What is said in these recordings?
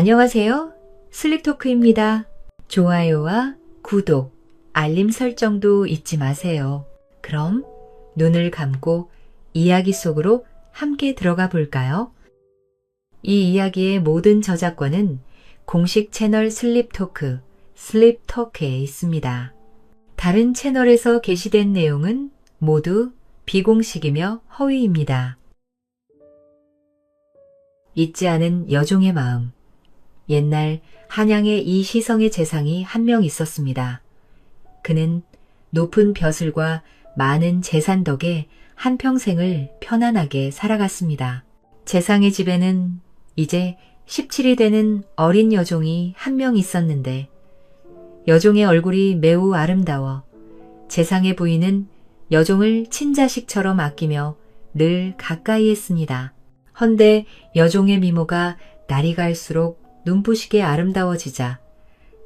안녕하세요. 슬립토크입니다. 좋아요와 구독, 알림 설정도 잊지 마세요. 그럼 눈을 감고 이야기 속으로 함께 들어가 볼까요? 이 이야기의 모든 저작권은 공식 채널 슬립토크에 있습니다. 다른 채널에서 게시된 내용은 모두 비공식이며 허위입니다. 잊지 않은 여종의 마음. 옛날 한양에 이시성의 재상이 한 명 있었습니다. 그는 높은 벼슬과 많은 재산 덕에 한평생을 편안하게 살아갔습니다. 재상의 집에는 이제 17이 되는 어린 여종이 한 명 있었는데 여종의 얼굴이 매우 아름다워 재상의 부인은 여종을 친자식처럼 아끼며 늘 가까이 했습니다. 헌데 여종의 미모가 날이 갈수록 눈부시게 아름다워지자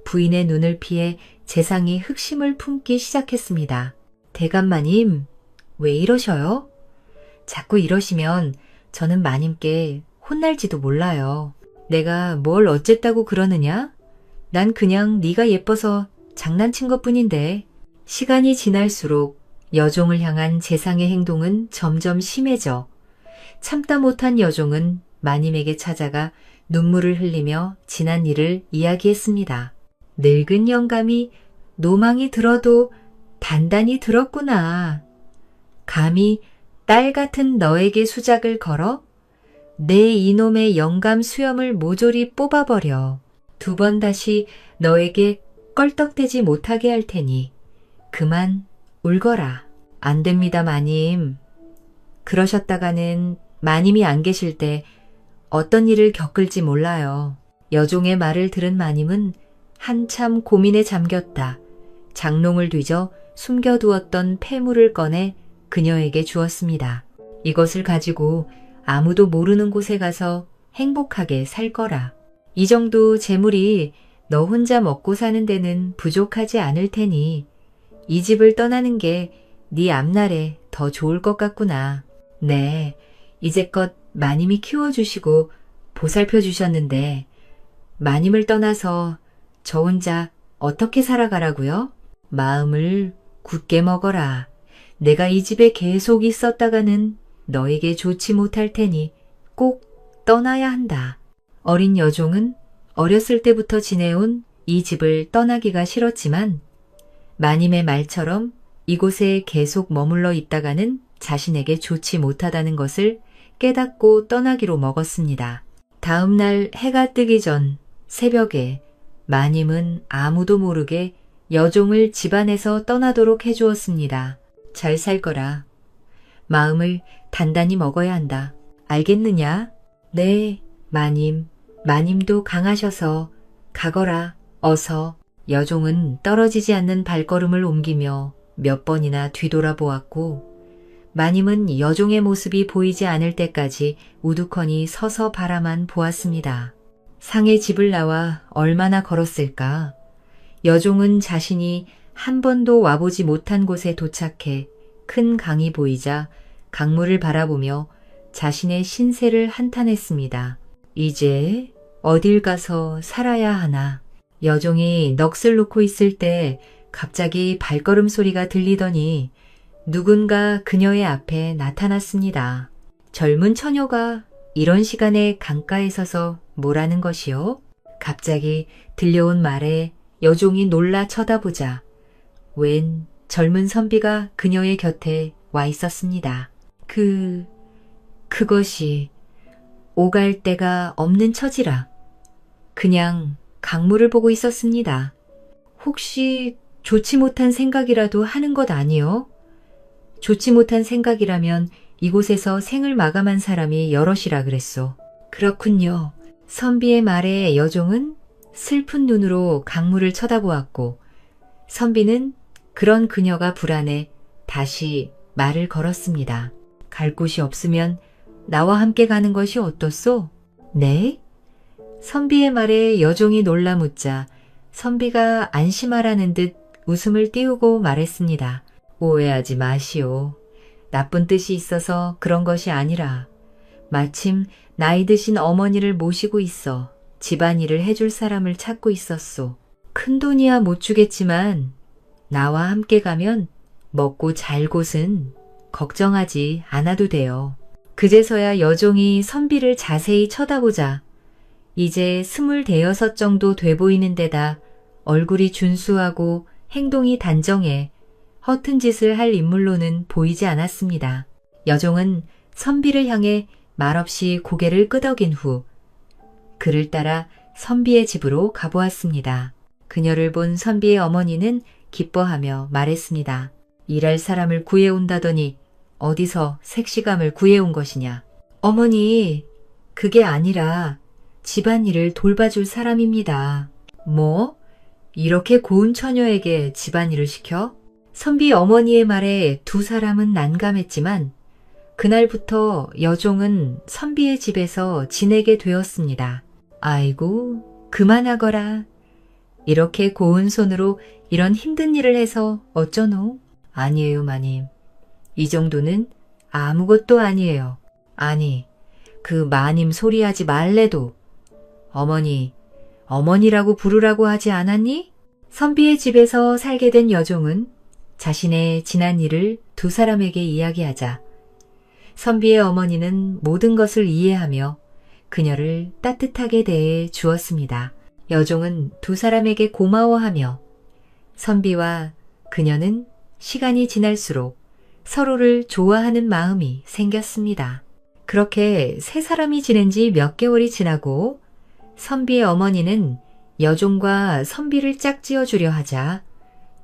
부인의 눈을 피해 재상이 흑심을 품기 시작했습니다. 대감마님, 왜 이러셔요? 자꾸 이러시면 저는 마님께 혼날지도 몰라요. 내가 뭘 어쨌다고 그러느냐? 난 그냥 네가 예뻐서 장난친 것뿐인데. 시간이 지날수록 여종을 향한 재상의 행동은 점점 심해져 참다 못한 여종은 마님에게 찾아가 눈물을 흘리며 지난 일을 이야기했습니다. 늙은 영감이 노망이 들어도 단단히 들었구나. 감히 딸 같은 너에게 수작을 걸어? 내 이놈의 영감 수염을 모조리 뽑아버려. 두 번 다시 너에게 껄떡대지 못하게 할 테니 그만 울거라. 안 됩니다, 마님. 그러셨다가는 마님이 안 계실 때 어떤 일을 겪을지 몰라요. 여종의 말을 들은 마님은 한참 고민에 잠겼다. 장롱을 뒤져 숨겨두었던 폐물을 꺼내 그녀에게 주었습니다. 이것을 가지고 아무도 모르는 곳에 가서 행복하게 살 거라. 이 정도 재물이 너 혼자 먹고 사는 데는 부족하지 않을 테니 이 집을 떠나는 게 네 앞날에 더 좋을 것 같구나. 네, 이제껏 마님이 키워주시고 보살펴 주셨는데 마님을 떠나서 저 혼자 어떻게 살아가라고요? 마음을 굳게 먹어라. 내가 이 집에 계속 있었다가는 너에게 좋지 못할 테니 꼭 떠나야 한다. 어린 여종은 어렸을 때부터 지내온 이 집을 떠나기가 싫었지만 마님의 말처럼 이곳에 계속 머물러 있다가는 자신에게 좋지 못하다는 것을 깨닫고 떠나기로 먹었습니다. 다음 날 해가 뜨기 전 새벽에 마님은 아무도 모르게 여종을 집안에서 떠나도록 해주었습니다. 잘 살 거라. 마음을 단단히 먹어야 한다. 알겠느냐? 네, 마님. 마님도 강하셔서 가거라. 어서. 여종은 떨어지지 않는 발걸음을 옮기며 몇 번이나 뒤돌아보았고 마님은 여종의 모습이 보이지 않을 때까지 우두커니 서서 바라만 보았습니다. 상의 집을 나와 얼마나 걸었을까? 여종은 자신이 한 번도 와보지 못한 곳에 도착해 큰 강이 보이자 강물을 바라보며 자신의 신세를 한탄했습니다. 이제 어딜 가서 살아야 하나? 여종이 넋을 놓고 있을 때 갑자기 발걸음 소리가 들리더니 누군가 그녀의 앞에 나타났습니다. 젊은 처녀가 이런 시간에 강가에 서서 뭐라는 것이요? 갑자기 들려온 말에 여종이 놀라 쳐다보자 웬 젊은 선비가 그녀의 곁에 와 있었습니다. 그것이 오갈 데가 없는 처지라. 그냥 강물을 보고 있었습니다. 혹시 좋지 못한 생각이라도 하는 것 아니요? 좋지 못한 생각이라면 이곳에서 생을 마감한 사람이 여럿이라 그랬소. 그렇군요. 선비의 말에 여종은 슬픈 눈으로 강물을 쳐다보았고 선비는 그런 그녀가 불안해 다시 말을 걸었습니다. 갈 곳이 없으면 나와 함께 가는 것이 어떻소? 네? 선비의 말에 여종이 놀라 묻자 선비가 안심하라는 듯 웃음을 띄우고 말했습니다. 오해하지 마시오. 나쁜 뜻이 있어서 그런 것이 아니라 마침 나이 드신 어머니를 모시고 있어 집안일을 해줄 사람을 찾고 있었소. 큰돈이야 못 주겠지만 나와 함께 가면 먹고 잘 곳은 걱정하지 않아도 돼요. 그제서야 여종이 선비를 자세히 쳐다보자 이제 25 정도 돼 보이는 데다 얼굴이 준수하고 행동이 단정해 허튼 짓을 할 인물로는 보이지 않았습니다. 여종은 선비를 향해 말없이 고개를 끄덕인 후 그를 따라 선비의 집으로 가보았습니다. 그녀를 본 선비의 어머니는 기뻐하며 말했습니다. 일할 사람을 구해온다더니 어디서 색시감을 구해온 것이냐. 어머니, 그게 아니라 집안일을 돌봐줄 사람입니다. 뭐? 이렇게 고운 처녀에게 집안일을 시켜? 선비 어머니의 말에 두 사람은 난감했지만 그날부터 여종은 선비의 집에서 지내게 되었습니다. 아이고, 그만하거라. 이렇게 고운 손으로 이런 힘든 일을 해서 어쩌노? 아니에요, 마님. 이 정도는 아무것도 아니에요. 아니, 그 마님 소리하지 말래도 어머니, 어머니라고 부르라고 하지 않았니? 선비의 집에서 살게 된 여종은 자신의 지난 일을 두 사람에게 이야기하자 선비의 어머니는 모든 것을 이해하며 그녀를 따뜻하게 대해 주었습니다. 여종은 두 사람에게 고마워하며 선비와 그녀는 시간이 지날수록 서로를 좋아하는 마음이 생겼습니다. 그렇게 세 사람이 지낸 지 몇 개월이 지나고 선비의 어머니는 여종과 선비를 짝지어 주려 하자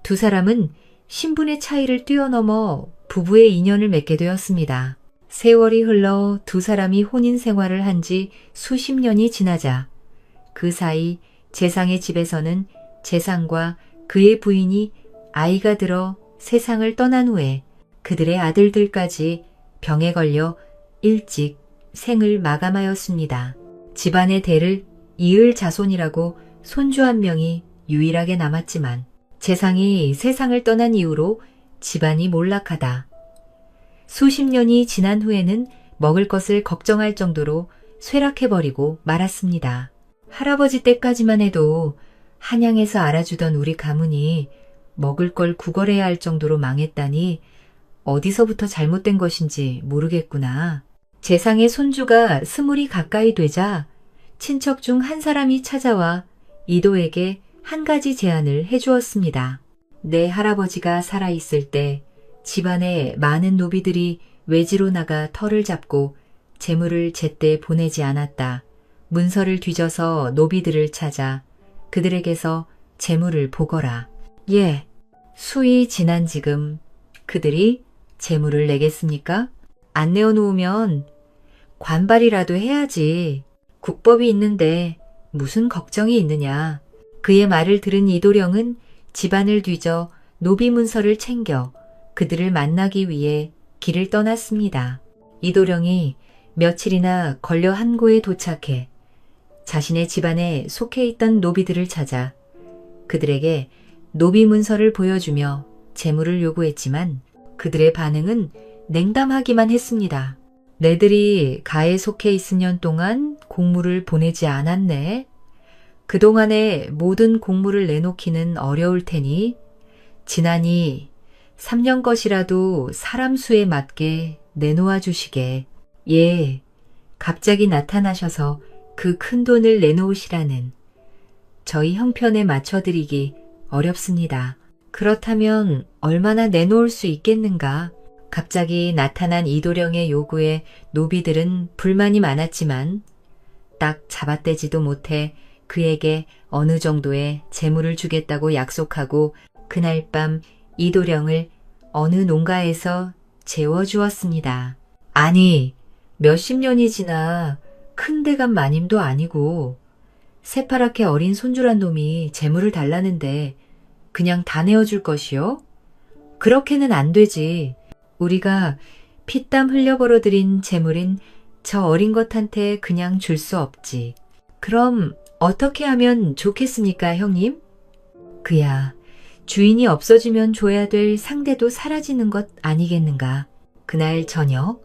두 사람은 신분의 차이를 뛰어넘어 부부의 인연을 맺게 되었습니다. 세월이 흘러 두 사람이 혼인 생활을 한 지 수십 년이 지나자 그 사이 재상의 집에서는 재상과 그의 부인이 아이가 들어 세상을 떠난 후에 그들의 아들들까지 병에 걸려 일찍 생을 마감하였습니다. 집안의 대를 이을 자손이라고 손주 한 명이 유일하게 남았지만 재상이 세상을 떠난 이후로 집안이 몰락하다. 수십 년이 지난 후에는 먹을 것을 걱정할 정도로 쇠락해버리고 말았습니다. 할아버지 때까지만 해도 한양에서 알아주던 우리 가문이 먹을 걸 구걸해야 할 정도로 망했다니 어디서부터 잘못된 것인지 모르겠구나. 재상의 손주가 20이 가까이 되자 친척 중 한 사람이 찾아와 이도에게 한 가지 제안을 해주었습니다. 내 할아버지가 살아있을 때 집안에 많은 노비들이 외지로 나가 터를 잡고 재물을 제때 보내지 않았다. 문서를 뒤져서 노비들을 찾아 그들에게서 재물을 보거라. 예, 수이 지난 지금 그들이 재물을 내겠습니까? 안 내어놓으면 관발이라도 해야지. 국법이 있는데 무슨 걱정이 있느냐. 그의 말을 들은 이도령은 집안을 뒤져 노비 문서를 챙겨 그들을 만나기 위해 길을 떠났습니다. 이도령이 며칠이나 걸려 한고에 도착해 자신의 집안에 속해 있던 노비들을 찾아 그들에게 노비 문서를 보여주며 재물을 요구했지만 그들의 반응은 냉담하기만 했습니다. 내들이 가에 속해 있은 년 동안 공물을 보내지 않았네. 그동안에 모든 공물을 내놓기는 어려울 테니 지난이 3년 것이라도 사람 수에 맞게 내놓아 주시게. 예, 갑자기 나타나셔서 그 큰 돈을 내놓으시라는 저희 형편에 맞춰드리기 어렵습니다. 그렇다면 얼마나 내놓을 수 있겠는가? 갑자기 나타난 이도령의 요구에 노비들은 불만이 많았지만 딱 잡아떼지도 못해 그에게 어느 정도의 재물을 주겠다고 약속하고 그날 밤 이도령을 어느 농가에서 재워주었습니다. 아니, 몇십 년이 지나 큰 대감 마님도 아니고 새파랗게 어린 손주란 놈이 재물을 달라는데 그냥 다 내어줄 것이요? 그렇게는 안 되지. 우리가 피땀 흘려 벌어들인 재물인 저 어린 것한테 그냥 줄 수 없지. 그럼 어떻게 하면 좋겠습니까, 형님? 그야 주인이 없어지면 줘야 될 상대도 사라지는 것 아니겠는가. 그날 저녁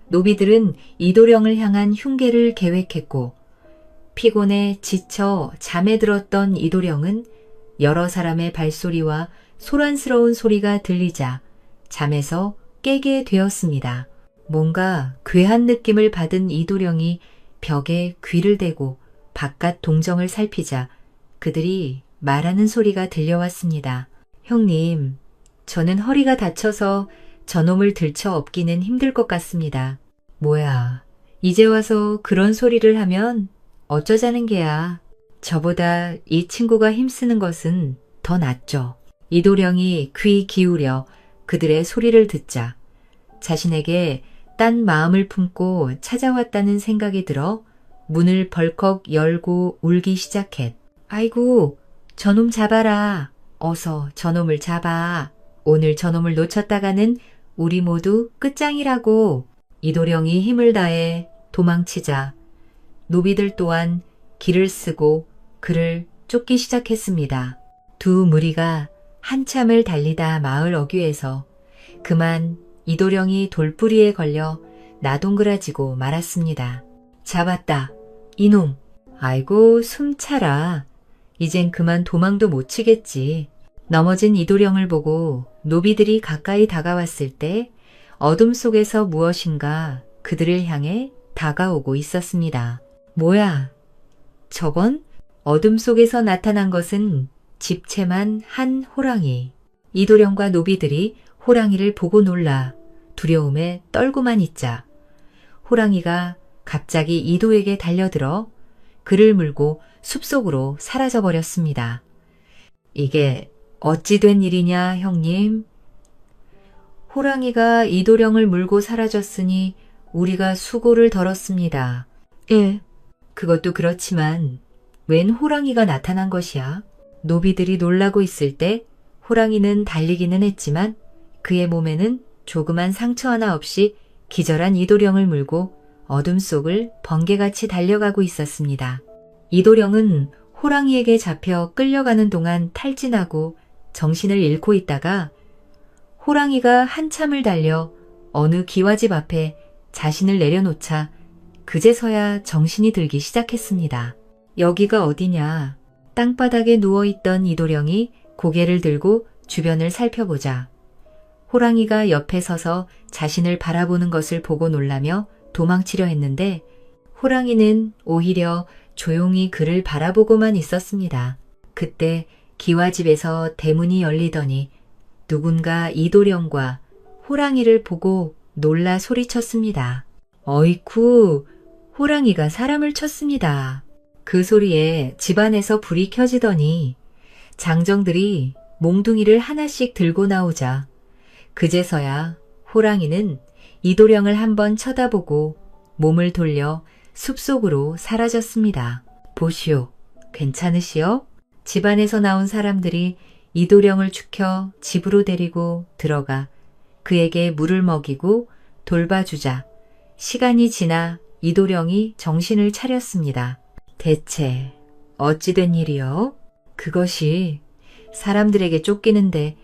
노비들은 이도령을 향한 흉계를 계획했고 피곤해 지쳐 잠에 들었던 이도령은 여러 사람의 발소리와 소란스러운 소리가 들리자 잠에서 깨게 되었습니다. 뭔가 괴한 느낌을 받은 이도령이 벽에 귀를 대고 바깥 동정을 살피자 그들이 말하는 소리가 들려왔습니다. 형님, 저는 허리가 다쳐서 저놈을 들쳐 업기는 힘들 것 같습니다. 뭐야, 이제 와서 그런 소리를 하면 어쩌자는 게야. 저보다 이 친구가 힘쓰는 것은 더 낫죠. 이도령이 귀 기울여 그들의 소리를 듣자 자신에게 딴 마음을 품고 찾아왔다는 생각이 들어 문을 벌컥 열고 울기 시작했. 아이고, 저놈 잡아라. 어서 저놈을 잡아. 오늘 저놈을 놓쳤다가는 우리 모두 끝장이라고. 이도령이 힘을 다해 도망치자 노비들 또한 길을 쓰고 그를 쫓기 시작했습니다. 두 무리가 한참을 달리다 마을 어귀에서 그만 이도령이 돌뿌리에 걸려 나동그라지고 말았습니다. 잡았다. 이놈. 아이고 숨차라. 이젠 그만 도망도 못 치겠지. 넘어진 이도령을 보고 노비들이 가까이 다가왔을 때 어둠 속에서 무엇인가 그들을 향해 다가오고 있었습니다. 뭐야? 저건 어둠 속에서 나타난 것은 집채만 한 호랑이. 이도령과 노비들이 호랑이를 보고 놀라 두려움에 떨고만 있자 호랑이가 갑자기 이도에게 달려들어 그를 물고 숲속으로 사라져버렸습니다. 이게 어찌 된 일이냐, 형님? 호랑이가 이도령을 물고 사라졌으니 우리가 수고를 덜었습니다. 예, 그것도 그렇지만 웬 호랑이가 나타난 것이야? 노비들이 놀라고 있을 때 호랑이는 달리기는 했지만 그의 몸에는 조그만 상처 하나 없이 기절한 이도령을 물고 어둠 속을 번개같이 달려가고 있었습니다. 이도령은 호랑이에게 잡혀 끌려가는 동안 탈진하고 정신을 잃고 있다가 호랑이가 한참을 달려 어느 기와집 앞에 자신을 내려놓자 그제서야 정신이 들기 시작했습니다. 여기가 어디냐? 땅바닥에 누워있던 이도령이 고개를 들고 주변을 살펴보자 호랑이가 옆에 서서 자신을 바라보는 것을 보고 놀라며 도망치려 했는데 호랑이는 오히려 조용히 그를 바라보고만 있었습니다. 그때 기와집에서 대문이 열리더니 누군가 이도령과 호랑이를 보고 놀라 소리쳤습니다. 어이쿠, 호랑이가 사람을 쳤습니다. 그 소리에 집안에서 불이 켜지더니 장정들이 몽둥이를 하나씩 들고 나오자 그제서야 호랑이는 이도령을 한번 쳐다보고 몸을 돌려 숲속으로 사라졌습니다. 보시오, 괜찮으시오? 집안에서 나온 사람들이 이도령을 축혀 집으로 데리고 들어가 그에게 물을 먹이고 돌봐주자 시간이 지나 이도령이 정신을 차렸습니다. 대체 어찌 된 일이요? 그것이 사람들에게 쫓기는데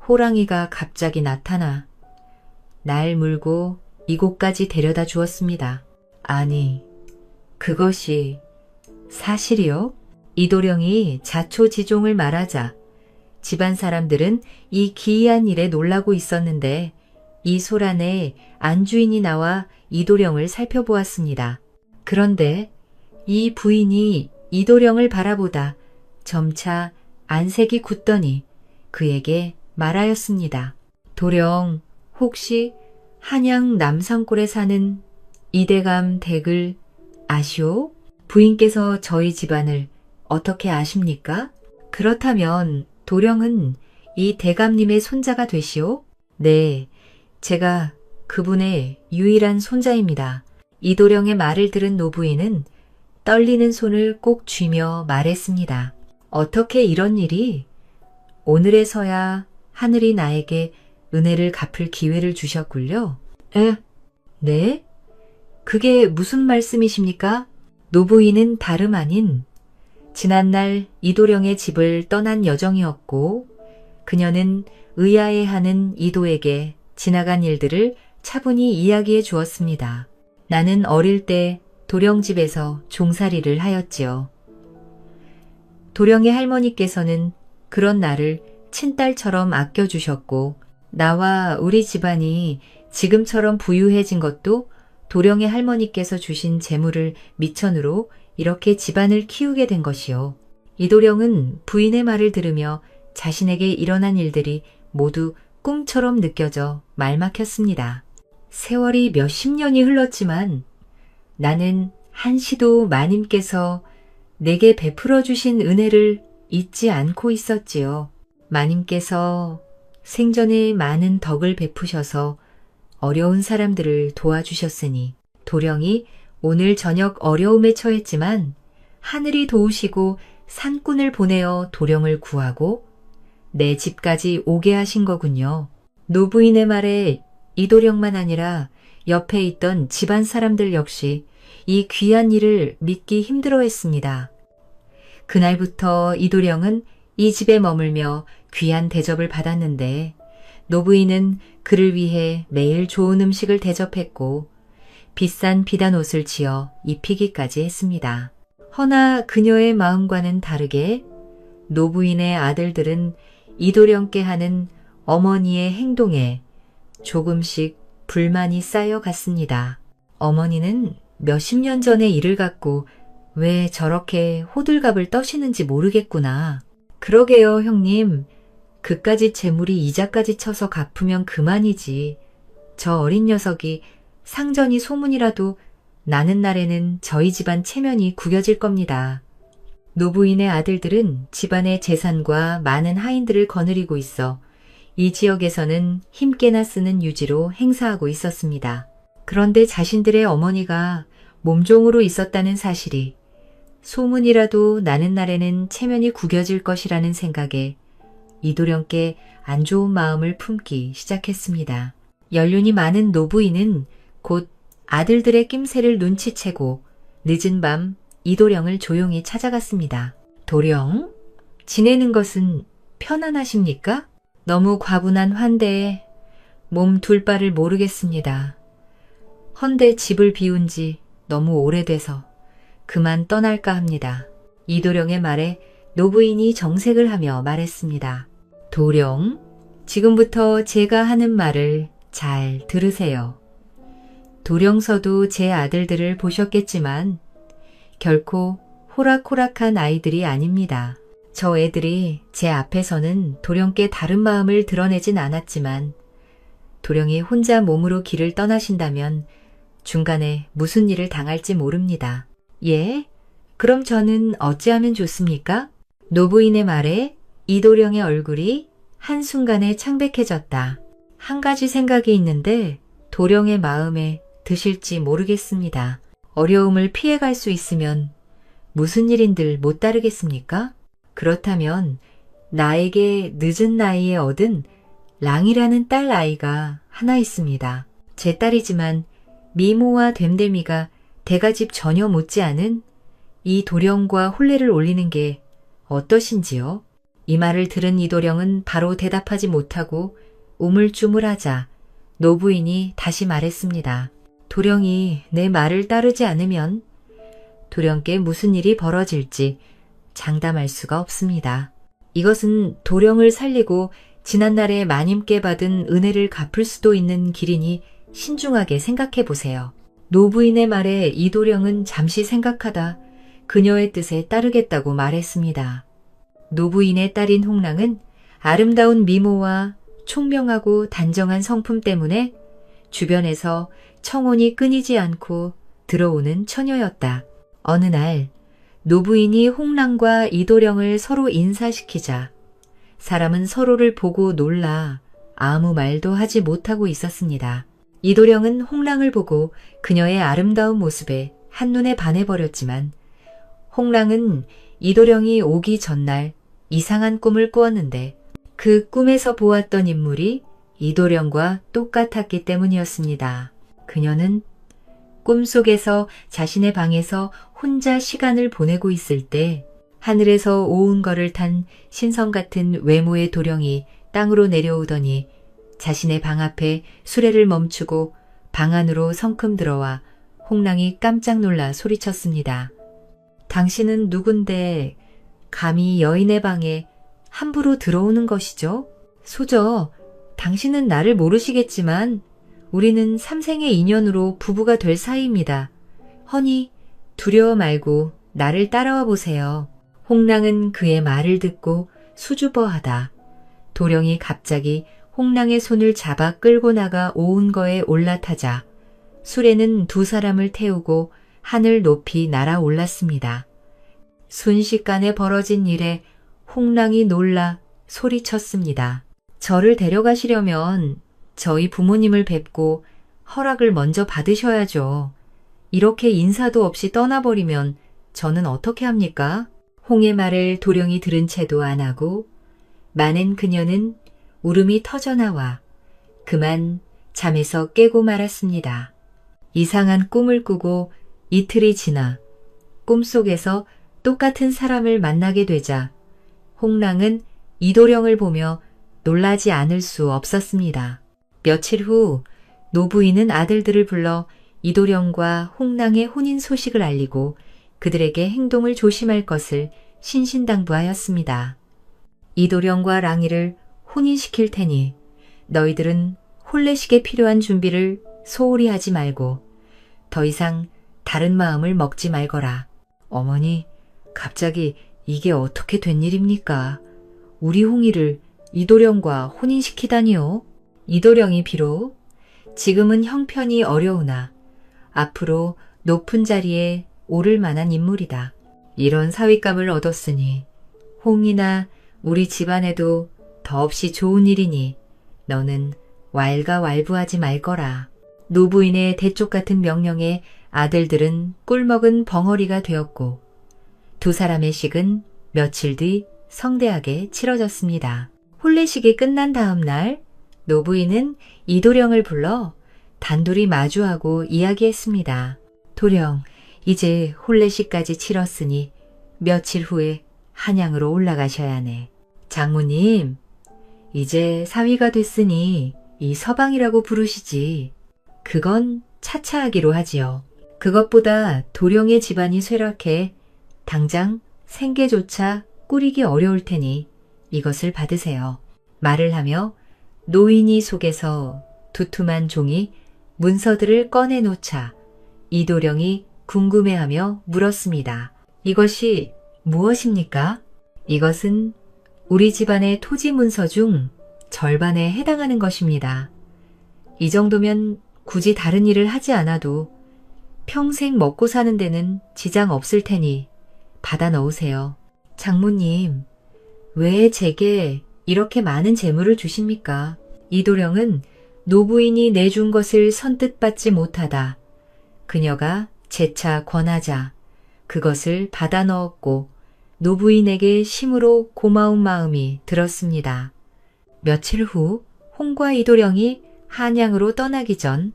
호랑이가 갑자기 나타나 날 물고 이곳까지 데려다 주었습니다. 아니, 그것이 사실이요? 이도령이 자초지종을 말하자 집안 사람들은 이 기이한 일에 놀라고 있었는데 이 소란에 안주인이 나와 이도령을 살펴보았습니다. 그런데 이 부인이 이도령을 바라보다 점차 안색이 굳더니 그에게 말하였습니다. 도령, 혹시 한양 남산골에 사는 이대감 댁을 아시오? 부인께서 저희 집안을 어떻게 아십니까? 그렇다면 도령은 이 대감님의 손자가 되시오? 네, 제가 그분의 유일한 손자입니다. 이도령의 말을 들은 노부인은 떨리는 손을 꼭 쥐며 말했습니다. 어떻게 이런 일이? 오늘에서야 하늘이 나에게 은혜를 갚을 기회를 주셨군요. 네? 그게 무슨 말씀이십니까? 노부인은 다름 아닌 지난날 이도령의 집을 떠난 여정이었고 그녀는 의아해하는 이도에게 지나간 일들을 차분히 이야기해 주었습니다. 나는 어릴 때 도령집에서 종살이를 하였지요. 도령의 할머니께서는 그런 나를 친딸처럼 아껴주셨고 나와 우리 집안이 지금처럼 부유해진 것도 도령의 할머니께서 주신 재물을 미천으로 이렇게 집안을 키우게 된 것이요. 이도령은 부인의 말을 들으며 자신에게 일어난 일들이 모두 꿈처럼 느껴져 말 막혔습니다. 세월이 몇십 년이 흘렀지만 나는 한시도 마님께서 내게 베풀어 주신 은혜를 잊지 않고 있었지요. 마님께서 생전에 많은 덕을 베푸셔서 어려운 사람들을 도와주셨으니 도령이 오늘 저녁 어려움에 처했지만 하늘이 도우시고 산꾼을 보내어 도령을 구하고 내 집까지 오게 하신 거군요. 노부인의 말에 이도령만 아니라 옆에 있던 집안 사람들 역시 이 귀한 일을 믿기 힘들어했습니다. 그날부터 이도령은 이 집에 머물며 귀한 대접을 받았는데 노부인은 그를 위해 매일 좋은 음식을 대접했고 비싼 비단 옷을 지어 입히기까지 했습니다. 허나 그녀의 마음과는 다르게 노부인의 아들들은 이도령께 하는 어머니의 행동에 조금씩 불만이 쌓여갔습니다. 어머니는 몇십 년 전의 일을 갖고 왜 저렇게 호들갑을 떠시는지 모르겠구나. 그러게요, 형님. 그까짓 재물이 이자까지 쳐서 갚으면 그만이지. 저 어린 녀석이 상전이 소문이라도 나는 날에는 저희 집안 체면이 구겨질 겁니다. 노부인의 아들들은 집안의 재산과 많은 하인들을 거느리고 있어 이 지역에서는 힘께나 쓰는 유지로 행사하고 있었습니다. 그런데 자신들의 어머니가 몸종으로 있었다는 사실이 소문이라도 나는 날에는 체면이 구겨질 것이라는 생각에 이도령께 안 좋은 마음을 품기 시작했습니다. 연륜이 많은 노부인은 곧 아들들의 낌새를 눈치채고 늦은 밤 이도령을 조용히 찾아갔습니다. 도령, 지내는 것은 편안하십니까? 너무 과분한 환대에 몸 둘 바를 모르겠습니다. 헌데 집을 비운 지 너무 오래돼서 그만 떠날까 합니다. 이도령의 말에 노부인이 정색을 하며 말했습니다. 도령, 지금부터 제가 하는 말을 잘 들으세요. 도령서도 제 아들들을 보셨겠지만 결코 호락호락한 아이들이 아닙니다. 저 애들이 제 앞에서는 도령께 다른 마음을 드러내진 않았지만 도령이 혼자 몸으로 길을 떠나신다면 중간에 무슨 일을 당할지 모릅니다. 예? 그럼 저는 어찌하면 좋습니까? 노부인의 말에 이도령의 얼굴이 한순간에 창백해졌다. 한 가지 생각이 있는데 도령의 마음에 드실지 모르겠습니다. 어려움을 피해갈 수 있으면 무슨 일인들 못 따르겠습니까? 그렇다면 나에게 늦은 나이에 얻은 랑이라는 딸 아이가 하나 있습니다. 제 딸이지만 미모와 됨됨이가 대가집 전혀 못지않은 이 도령과 혼례를 올리는 게 어떠신지요? 이 말을 들은 이도령은 바로 대답하지 못하고 우물쭈물하자 노부인이 다시 말했습니다. 도령이 내 말을 따르지 않으면 도령께 무슨 일이 벌어질지 장담할 수가 없습니다. 이것은 도령을 살리고 지난날에 마님께 받은 은혜를 갚을 수도 있는 길이니 신중하게 생각해 보세요. 노부인의 말에 이도령은 잠시 생각하다 그녀의 뜻에 따르겠다고 말했습니다. 노부인의 딸인 홍랑은 아름다운 미모와 총명하고 단정한 성품 때문에 주변에서 청혼이 끊이지 않고 들어오는 처녀였다. 어느 날 노부인이 홍랑과 이도령을 서로 인사시키자 사람은 서로를 보고 놀라 아무 말도 하지 못하고 있었습니다. 이도령은 홍랑을 보고 그녀의 아름다운 모습에 한눈에 반해버렸지만 홍랑은 이도령이 오기 전날 이상한 꿈을 꾸었는데 그 꿈에서 보았던 인물이 이도령과 똑같았기 때문이었습니다. 그녀는 꿈속에서 자신의 방에서 혼자 시간을 보내고 있을 때 하늘에서 오은거를 탄 신성 같은 외모의 도령이 땅으로 내려오더니 자신의 방 앞에 수레를 멈추고 방 안으로 성큼 들어와 홍랑이 깜짝 놀라 소리쳤습니다. 당신은 누군데 감히 여인의 방에 함부로 들어오는 것이죠? 소저, 당신은 나를 모르시겠지만 우리는 삼생의 인연으로 부부가 될 사이입니다. 허니 두려워 말고 나를 따라와 보세요. 홍랑은 그의 말을 듣고 수줍어하다. 도령이 갑자기 홍랑의 손을 잡아 끌고 나가 오은거에 올라타자 수레는 두 사람을 태우고 하늘 높이 날아올랐습니다. 순식간에 벌어진 일에 홍랑이 놀라 소리쳤습니다. 저를 데려가시려면 저희 부모님을 뵙고 허락을 먼저 받으셔야죠. 이렇게 인사도 없이 떠나버리면 저는 어떻게 합니까? 홍의 말을 도령이 들은 채도 안 하고 많은 그녀는 울음이 터져나와 그만 잠에서 깨고 말았습니다. 이상한 꿈을 꾸고 이틀이 지나 꿈속에서 똑같은 사람을 만나게 되자 홍랑은 이도령을 보며 놀라지 않을 수 없었습니다. 며칠 후 노부인은 아들들을 불러 이도령과 홍랑의 혼인 소식을 알리고 그들에게 행동을 조심할 것을 신신당부하였습니다. 이도령과 랑이를 혼인시킬 테니 너희들은 혼례식에 필요한 준비를 소홀히 하지 말고 더 이상 다른 마음을 먹지 말거라. 어머니, 갑자기 이게 어떻게 된 일입니까? 우리 홍이를 이도령과 혼인시키다니요? 이도령이 비록 지금은 형편이 어려우나 앞으로 높은 자리에 오를 만한 인물이다. 이런 사위감을 얻었으니 홍이나 우리 집안에도 더없이 좋은 일이니 너는 왈가왈부하지 말거라. 노부인의 대쪽 같은 명령에 아들들은 꿀먹은 벙어리가 되었고 두 사람의 식은 며칠 뒤 성대하게 치러졌습니다. 혼례식이 끝난 다음 날 노부인은 이도령을 불러 단둘이 마주하고 이야기했습니다. 도령, 이제 혼례식까지 치렀으니 며칠 후에 한양으로 올라가셔야 하네. 장모님, 이제 사위가 됐으니 이 서방이라고 부르시지. 그건 차차하기로 하지요. 그것보다 도령의 집안이 쇠락해 당장 생계조차 꾸리기 어려울 테니 이것을 받으세요. 말을 하며 노인이 속에서 두툼한 종이 문서들을 꺼내놓자 이도령이 궁금해하며 물었습니다. 이것이 무엇입니까? 이것은 우리 집안의 토지 문서 중 절반에 해당하는 것입니다. 이 정도면 굳이 다른 일을 하지 않아도 평생 먹고 사는 데는 지장 없을 테니 받아 넣으세요. 장모님, 왜 제게 이렇게 많은 재물을 주십니까? 이도령은 노부인이 내준 것을 선뜻 받지 못하다 그녀가 재차 권하자 그것을 받아 넣었고 노부인에게 심으로 고마운 마음이 들었습니다. 며칠 후 홍과 이도령이 한양으로 떠나기 전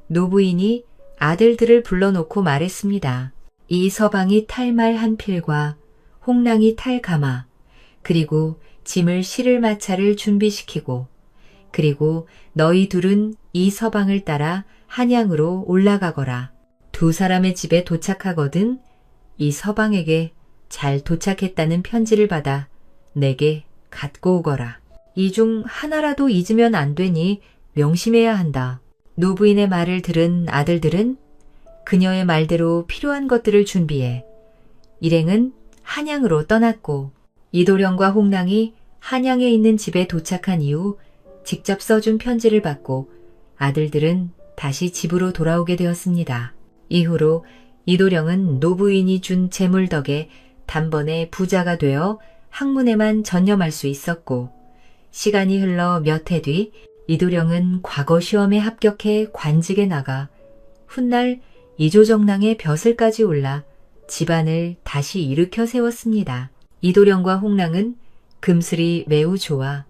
노부인이 아들들을 불러놓고 말했습니다. 이 서방이 탈 말 한 필과 홍랑이 탈 가마 그리고 짐을 실을 마차를 준비시키고 그리고 너희 둘은 이 서방을 따라 한양으로 올라가거라. 두 사람의 집에 도착하거든 이 서방에게 잘 도착했다는 편지를 받아 내게 갖고 오거라. 이 중 하나라도 잊으면 안 되니 명심해야 한다. 노부인의 말을 들은 아들들은 그녀의 말대로 필요한 것들을 준비해 일행은 한양으로 떠났고 이도령과 홍랑이 한양에 있는 집에 도착한 이후 직접 써준 편지를 받고 아들들은 다시 집으로 돌아오게 되었습니다. 이후로 이도령은 노부인이 준 재물 덕에 단번에 부자가 되어 학문에만 전념할 수 있었고 시간이 흘러 몇 해 뒤 이도령은 과거 시험에 합격해 관직에 나가 훗날 이조정랑의 벼슬까지 올라 집안을 다시 일으켜 세웠습니다. 이도령과 홍랑은 금슬이 매우 좋아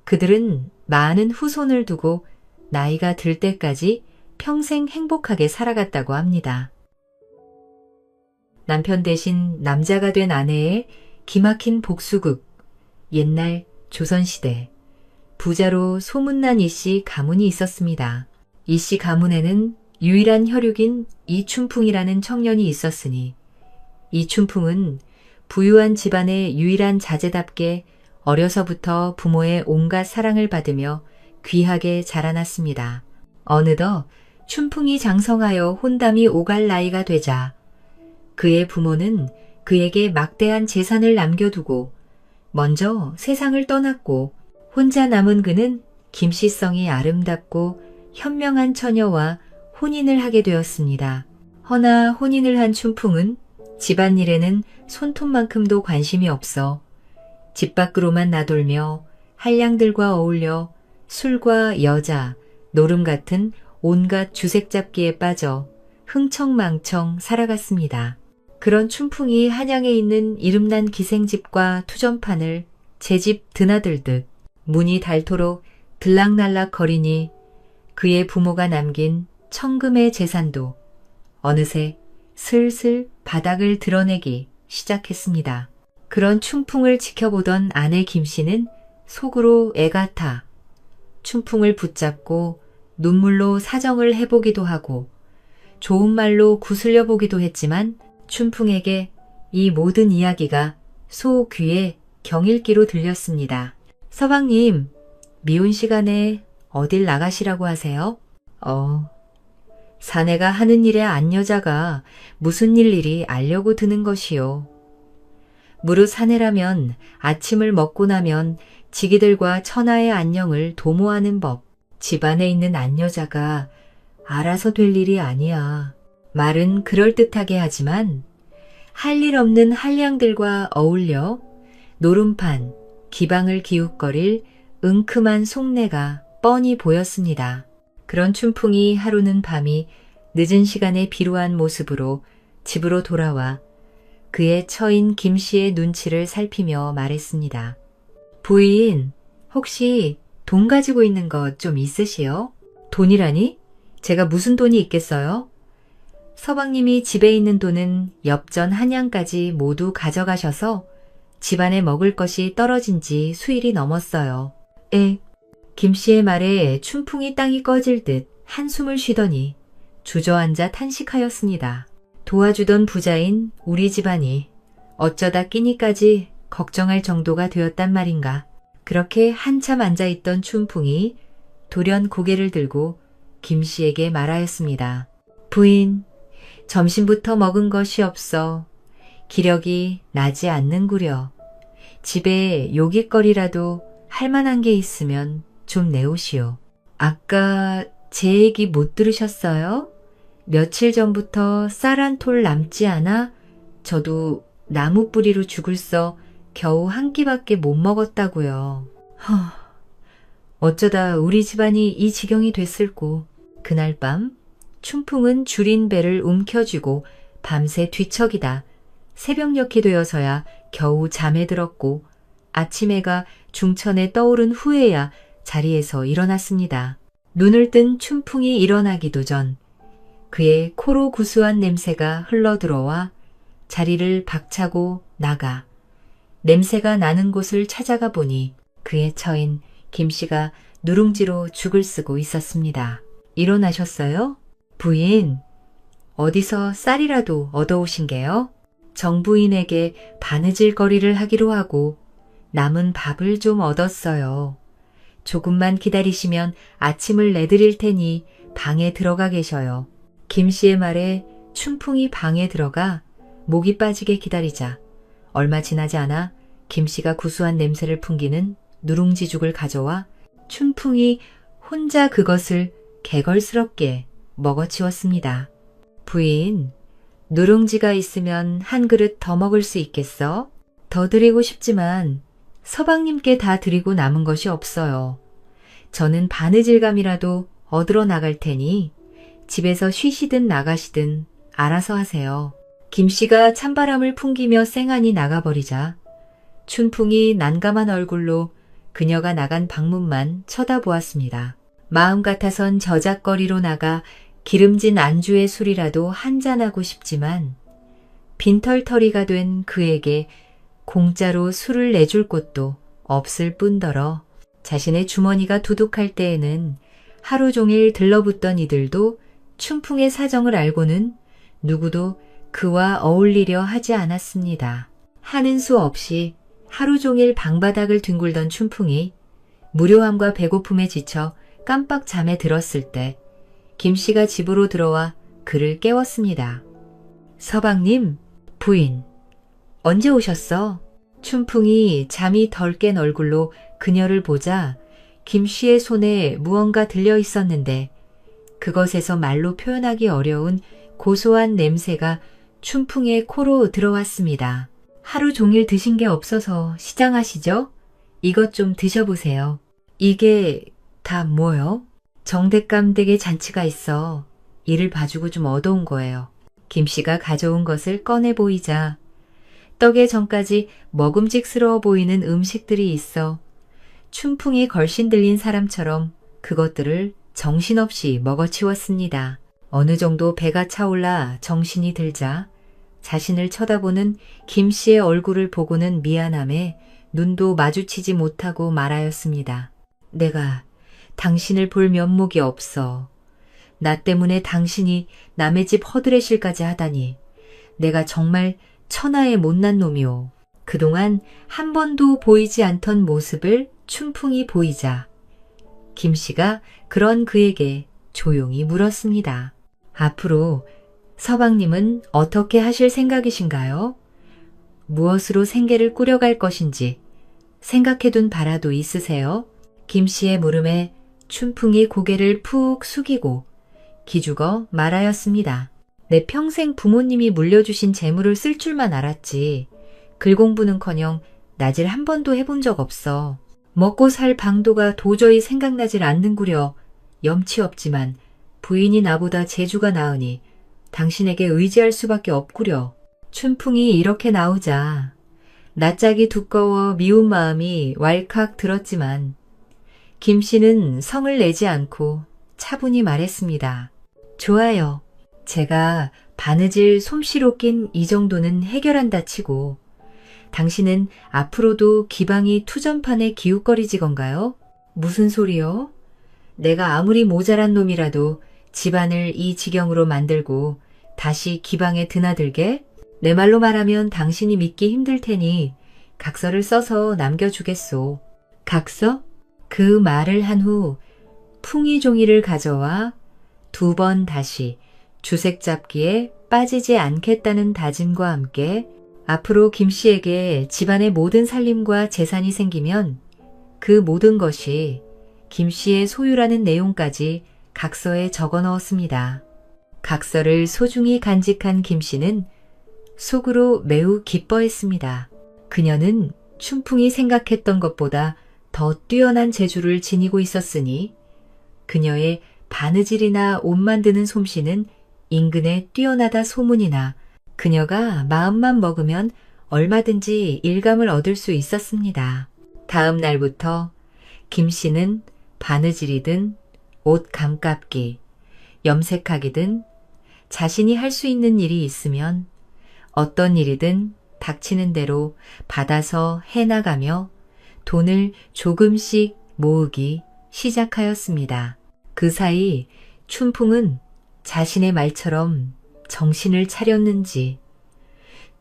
그들은 많은 후손을 두고 나이가 들 때까지 평생 행복하게 살아갔다고 합니다. 남편 대신 남자가 된 아내의 기막힌 복수극. 옛날 조선시대 부자로 소문난 이씨 가문이 있었습니다. 이씨 가문에는 유일한 혈육인 이춘풍이라는 청년이 있었으니 이춘풍은 부유한 집안의 유일한 자제답게 어려서부터 부모의 온갖 사랑을 받으며 귀하게 자라났습니다. 어느덧 춘풍이 장성하여 혼담이 오갈 나이가 되자 그의 부모는 그에게 막대한 재산을 남겨두고 먼저 세상을 떠났고 혼자 남은 그는 김씨성이 아름답고 현명한 처녀와 혼인을 하게 되었습니다. 허나 혼인을 한 춘풍은 집안일에는 손톱만큼도 관심이 없어 집 밖으로만 나돌며 한량들과 어울려 술과 여자, 노름 같은 온갖 주색잡기에 빠져 흥청망청 살아갔습니다. 그런 춘풍이 한양에 있는 이름난 기생집과 투전판을 제 집 드나들듯 문이 닳도록 들락날락 거리니 그의 부모가 남긴 천금의 재산도 어느새 슬슬 바닥을 드러내기 시작했습니다. 그런 춘풍을 지켜보던 아내 김씨는 속으로 애가 타 춘풍을 붙잡고 눈물로 사정을 해보기도 하고 좋은 말로 구슬려 보기도 했지만 춘풍에게 이 모든 이야기가 소 귀에 경일기로 들렸습니다. 서방님, 미운 시간에 어딜 나가시라고 하세요? 사내가 하는 일에 안여자가 무슨 일일이 알려고 드는 것이요. 무릇 사내라면 아침을 먹고 나면 지기들과 천하의 안녕을 도모하는 법. 집안에 있는 안여자가 알아서 될 일이 아니야. 말은 그럴듯하게 하지만 할 일 없는 한량들과 어울려 노름판, 기방을 기웃거릴 은큼한 속내가 뻔히 보였습니다. 그런 춘풍이 하루는 밤이 늦은 시간에 비루한 모습으로 집으로 돌아와 그의 처인 김씨의 눈치를 살피며 말했습니다. 부인, 혹시 돈 가지고 있는 것 좀 있으시오? 돈이라니? 제가 무슨 돈이 있겠어요? 서방님이 집에 있는 돈은 엽전 한양까지 모두 가져가셔서 집안에 먹을 것이 떨어진 지 수일이 넘었어요. 김씨의 말에 춘풍이 땅이 꺼질 듯 한숨을 쉬더니 주저앉아 탄식하였습니다. 도와주던 부자인 우리 집안이 어쩌다 끼니까지 걱정할 정도가 되었단 말인가. 그렇게 한참 앉아있던 춘풍이 돌연 고개를 들고 김씨에게 말하였습니다. 부인, 점심부터 먹은 것이 없어 기력이 나지 않는구려. 집에 요깃거리라도 할 만한 게 있으면 좀 내오시오. 아까 제 얘기 못 들으셨어요? 며칠 전부터 쌀 한 톨 남지 않아 저도 나무 뿌리로 죽을 써 겨우 한 끼밖에 못 먹었다고요. 어쩌다 우리 집안이 이 지경이 됐을꼬. 그날 밤 춘풍은 줄인 배를 움켜쥐고 밤새 뒤척이다 새벽녘이 되어서야 겨우 잠에 들었고 아침 해가 중천에 떠오른 후에야 자리에서 일어났습니다. 눈을 뜬 춘풍이 일어나기도 전 그의 코로 구수한 냄새가 흘러들어와 자리를 박차고 나가 냄새가 나는 곳을 찾아가 보니 그의 처인 김씨가 누룽지로 죽을 쓰고 있었습니다. 일어나셨어요? 부인, 어디서 쌀이라도 얻어오신 게요? 정부인에게 바느질거리를 하기로 하고 남은 밥을 좀 얻었어요. 조금만 기다리시면 아침을 내드릴 테니 방에 들어가 계셔요. 김씨의 말에 춘풍이 방에 들어가 목이 빠지게 기다리자 얼마 지나지 않아 김씨가 구수한 냄새를 풍기는 누룽지죽을 가져와 춘풍이 혼자 그것을 개걸스럽게 먹어치웠습니다. 부인, 누룽지가 있으면 한 그릇 더 먹을 수 있겠어? 더 드리고 싶지만 서방님께 다 드리고 남은 것이 없어요. 저는 바느질감이라도 얻으러 나갈 테니 집에서 쉬시든 나가시든 알아서 하세요. 김씨가 찬바람을 풍기며 쌩안이 나가버리자 춘풍이 난감한 얼굴로 그녀가 나간 방문만 쳐다보았습니다. 마음 같아선 저작거리로 나가 기름진 안주의 술이라도 한잔하고 싶지만 빈털터리가 된 그에게 공짜로 술을 내줄 곳도 없을 뿐더러 자신의 주머니가 두둑할 때에는 하루 종일 들러붙던 이들도 춘풍의 사정을 알고는 누구도 그와 어울리려 하지 않았습니다. 하는 수 없이 하루 종일 방바닥을 뒹굴던 춘풍이 무료함과 배고픔에 지쳐 깜빡 잠에 들었을 때 김씨가 집으로 들어와 그를 깨웠습니다. 서방님, 부인, 언제 오셨어? 춘풍이 잠이 덜 깬 얼굴로 그녀를 보자 김씨의 손에 무언가 들려 있었는데 그것에서 말로 표현하기 어려운 고소한 냄새가 춘풍의 코로 들어왔습니다. 하루 종일 드신 게 없어서 시장하시죠? 이것 좀 드셔보세요. 이게 다 뭐요? 정댓감 댁에 잔치가 있어 이를 봐주고 좀 얻어온 거예요. 김씨가 가져온 것을 꺼내 보이자 떡에 전까지 먹음직스러워 보이는 음식들이 있어 춘풍이 걸신 들린 사람처럼 그것들을 정신없이 먹어치웠습니다. 어느 정도 배가 차올라 정신이 들자 자신을 쳐다보는 김씨의 얼굴을 보고는 미안함에 눈도 마주치지 못하고 말하였습니다. 내가 당신을 볼 면목이 없어. 나 때문에 당신이 남의 집 허드레실까지 하다니 내가 정말 천하의 못난 놈이오. 그동안 한 번도 보이지 않던 모습을 춘풍이 보이자 김씨가 그런 그에게 조용히 물었습니다. 앞으로 서방님은 어떻게 하실 생각이신가요? 무엇으로 생계를 꾸려갈 것인지 생각해둔 바라도 있으세요? 김씨의 물음에 춘풍이 고개를 푹 숙이고 기죽어 말하였습니다. 내 평생 부모님이 물려주신 재물을 쓸 줄만 알았지. 글 공부는커녕 낮을 한 번도 해본 적 없어. 먹고 살 방도가 도저히 생각나질 않는구려. 염치 없지만 부인이 나보다 재주가 나으니 당신에게 의지할 수밖에 없구려. 춘풍이 이렇게 나오자 낯짝이 두꺼워 미운 마음이 왈칵 들었지만 김씨는 성을 내지 않고 차분히 말했습니다. 좋아요. 제가 바느질 솜씨로 낀 이 정도는 해결한다 치고 당신은 앞으로도 기방이 투전판에 기웃거리지건가요? 무슨 소리요? 내가 아무리 모자란 놈이라도 집안을 이 지경으로 만들고 다시 기방에 드나들게? 내 말로 말하면 당신이 믿기 힘들 테니 각서를 써서 남겨주겠소. 각서? 그 말을 한 후 풍이 종이를 가져와 2번 다시 주색 잡기에 빠지지 않겠다는 다짐과 함께 앞으로 김씨에게 집안의 모든 살림과 재산이 생기면 그 모든 것이 김씨의 소유라는 내용까지 각서에 적어 넣었습니다. 각서를 소중히 간직한 김씨는 속으로 매우 기뻐했습니다. 그녀는 춘풍이 생각했던 것보다 더 뛰어난 재주를 지니고 있었으니 그녀의 바느질이나 옷 만드는 솜씨는 인근에 뛰어나다 소문이나 그녀가 마음만 먹으면 얼마든지 일감을 얻을 수 있었습니다. 다음 날부터 김씨는 바느질이든 옷 감깎기, 염색하기든 자신이 할 수 있는 일이 있으면 어떤 일이든 닥치는 대로 받아서 해나가며 돈을 조금씩 모으기 시작하였습니다. 그 사이 춘풍은 자신의 말처럼 정신을 차렸는지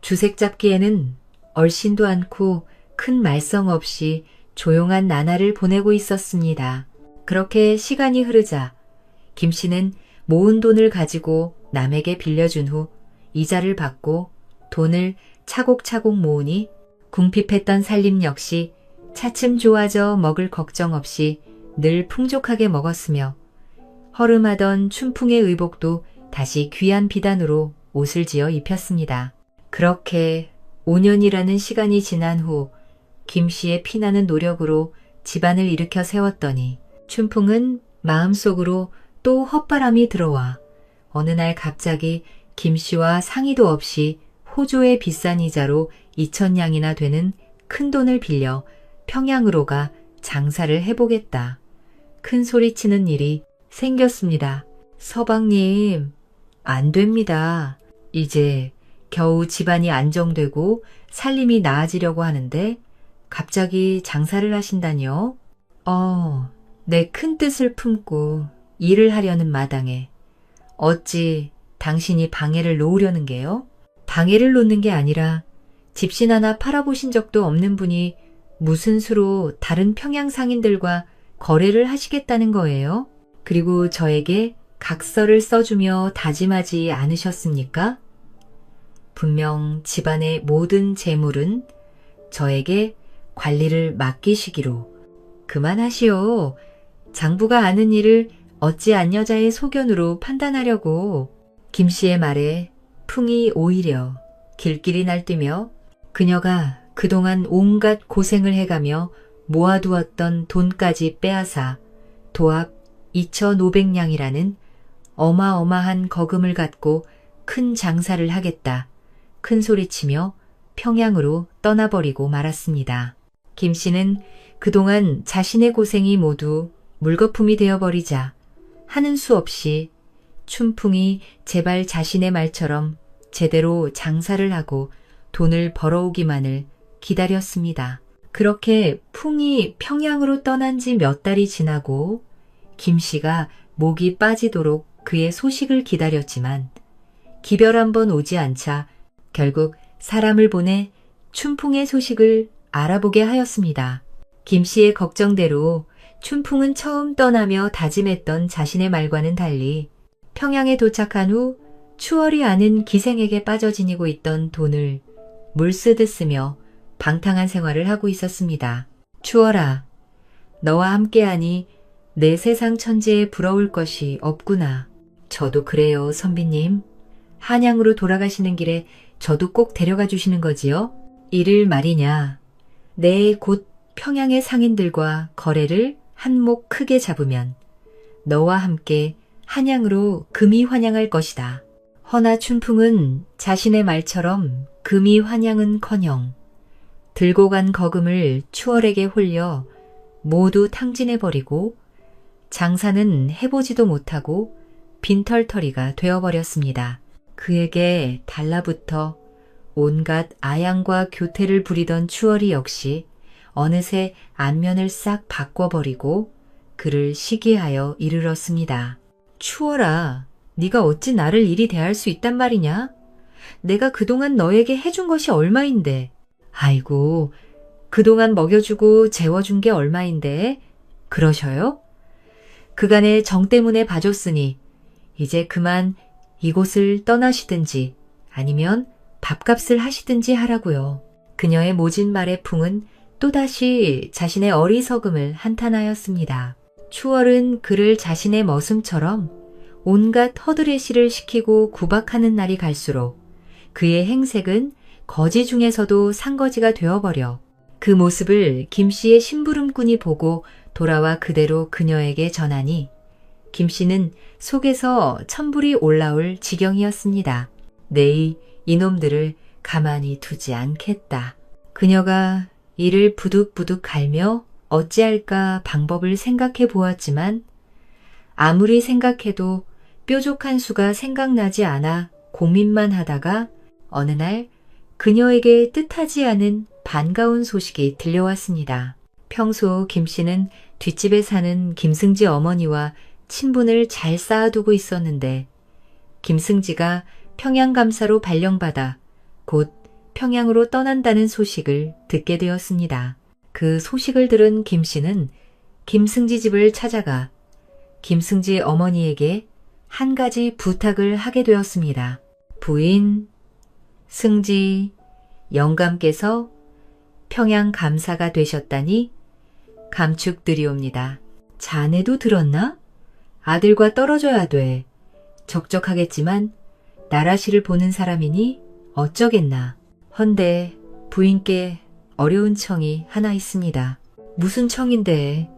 주색 잡기에는 얼씬도 않고 큰 말썽 없이 조용한 나날을 보내고 있었습니다. 그렇게 시간이 흐르자 김씨는 모은 돈을 가지고 남에게 빌려준 후 이자를 받고 돈을 차곡차곡 모으니 궁핍했던 살림 역시 차츰 좋아져 먹을 걱정 없이 늘 풍족하게 먹었으며 허름하던 춘풍의 의복도 다시 귀한 비단으로 옷을 지어 입혔습니다. 그렇게 5년이라는 시간이 지난 후 김씨의 피나는 노력으로 집안을 일으켜 세웠더니 춘풍은 마음속으로 또 헛바람이 들어와 어느 날 갑자기 김씨와 상의도 없이 호조의 비싼 이자로 2,000냥이나 되는 큰 돈을 빌려 평양으로 가 장사를 해보겠다. 큰 소리치는 일이 생겼습니다. 서방님, 안 됩니다. 이제 겨우 집안이 안정되고 살림이 나아지려고 하는데 갑자기 장사를 하신다니요? 내 큰 뜻을 품고 일을 하려는 마당에 어찌 당신이 방해를 놓으려는 게요? 방해를 놓는 게 아니라 집신 하나 팔아보신 적도 없는 분이 무슨 수로 다른 평양 상인들과 거래를 하시겠다는 거예요? 그리고 저에게 각서를 써주며 다짐하지 않으셨습니까? 분명 집안의 모든 재물은 저에게 관리를 맡기시기로. 그만하시오. 장부가 아는 일을 어찌 안여자의 소견으로 판단하려고. 김 씨의 말에 풍이 오히려 길길이 날뛰며 그녀가 그동안 온갖 고생을 해가며 모아두었던 돈까지 빼앗아 도합 2,500냥이라는 어마어마한 거금을 갖고 큰 장사를 하겠다. 큰 소리치며 평양으로 떠나버리고 말았습니다. 김 씨는 그동안 자신의 고생이 모두 물거품이 되어버리자 하는 수 없이 춘풍이 제발 자신의 말처럼 제대로 장사를 하고 돈을 벌어오기만을 기다렸습니다. 그렇게 풍이 평양으로 떠난 지 몇 달이 지나고 김 씨가 목이 빠지도록 그의 소식을 기다렸지만 기별 한 번 오지 않자 결국 사람을 보내 춘풍의 소식을 알아보게 하였습니다. 김 씨의 걱정대로 춘풍은 처음 떠나며 다짐했던 자신의 말과는 달리 평양에 도착한 후 추월이 아는 기생에게 빠져 지니고 있던 돈을 물쓰듯 쓰며 방탕한 생활을 하고 있었습니다. 추월아, 너와 함께하니 내 세상 천지에 부러울 것이 없구나. 저도 그래요, 선비님. 한양으로 돌아가시는 길에 저도 꼭 데려가 주시는 거지요? 이를 말이냐. 내일 곧 평양의 상인들과 거래를 한몫 크게 잡으면 너와 함께 한양으로 금이 환양할 것이다. 허나 춘풍은 자신의 말처럼 금이 환양은커녕 들고 간 거금을 추월에게 홀려 모두 탕진해버리고 장사는 해보지도 못하고 빈털터리가 되어버렸습니다. 그에게 달라붙어 온갖 아양과 교태를 부리던 추월이 역시 어느새 안면을 싹 바꿔버리고 그를 시기하여 이르렀습니다. 추월아, 네가 어찌 나를 이리 대할 수 있단 말이냐? 내가 그동안 너에게 해준 것이 얼마인데. 아이고, 그동안 먹여주고 재워준 게 얼마인데. 그러셔요? 그간의 정 때문에 봐줬으니 이제 그만 이곳을 떠나시든지 아니면 밥값을 하시든지 하라고요. 그녀의 모진 말의 풍은 또다시 자신의 어리석음을 한탄하였습니다. 추월은 그를 자신의 머슴처럼 온갖 허드레시를 시키고 구박하는 날이 갈수록 그의 행색은 거지 중에서도 상거지가 되어버려 그 모습을 김 씨의 심부름꾼이 보고 돌아와 그대로 그녀에게 전하니 김 씨는 속에서 천불이 올라올 지경이었습니다. 내이 이놈들을 가만히 두지 않겠다. 그녀가 이를 부득부득 갈며 어찌할까 방법을 생각해 보았지만 아무리 생각해도 뾰족한 수가 생각나지 않아 고민만 하다가 어느 날 그녀에게 뜻하지 않은 반가운 소식이 들려왔습니다. 평소 김 씨는 뒷집에 사는 김승지 어머니와 친분을 잘 쌓아두고 있었는데 김승지가 평양감사로 발령받아 곧 평양으로 떠난다는 소식을 듣게 되었습니다. 그 소식을 들은 김 씨는 김승지 집을 찾아가 김승지 어머니에게 한 가지 부탁을 하게 되었습니다. 부인, 승지, 영감께서 평양 감사가 되셨다니 감축드리옵니다. 자네도 들었나? 아들과 떨어져야 돼. 적적하겠지만 나라시를 보는 사람이니 어쩌겠나. 헌데 부인께 어려운 청이 하나 있습니다. 무슨 청인데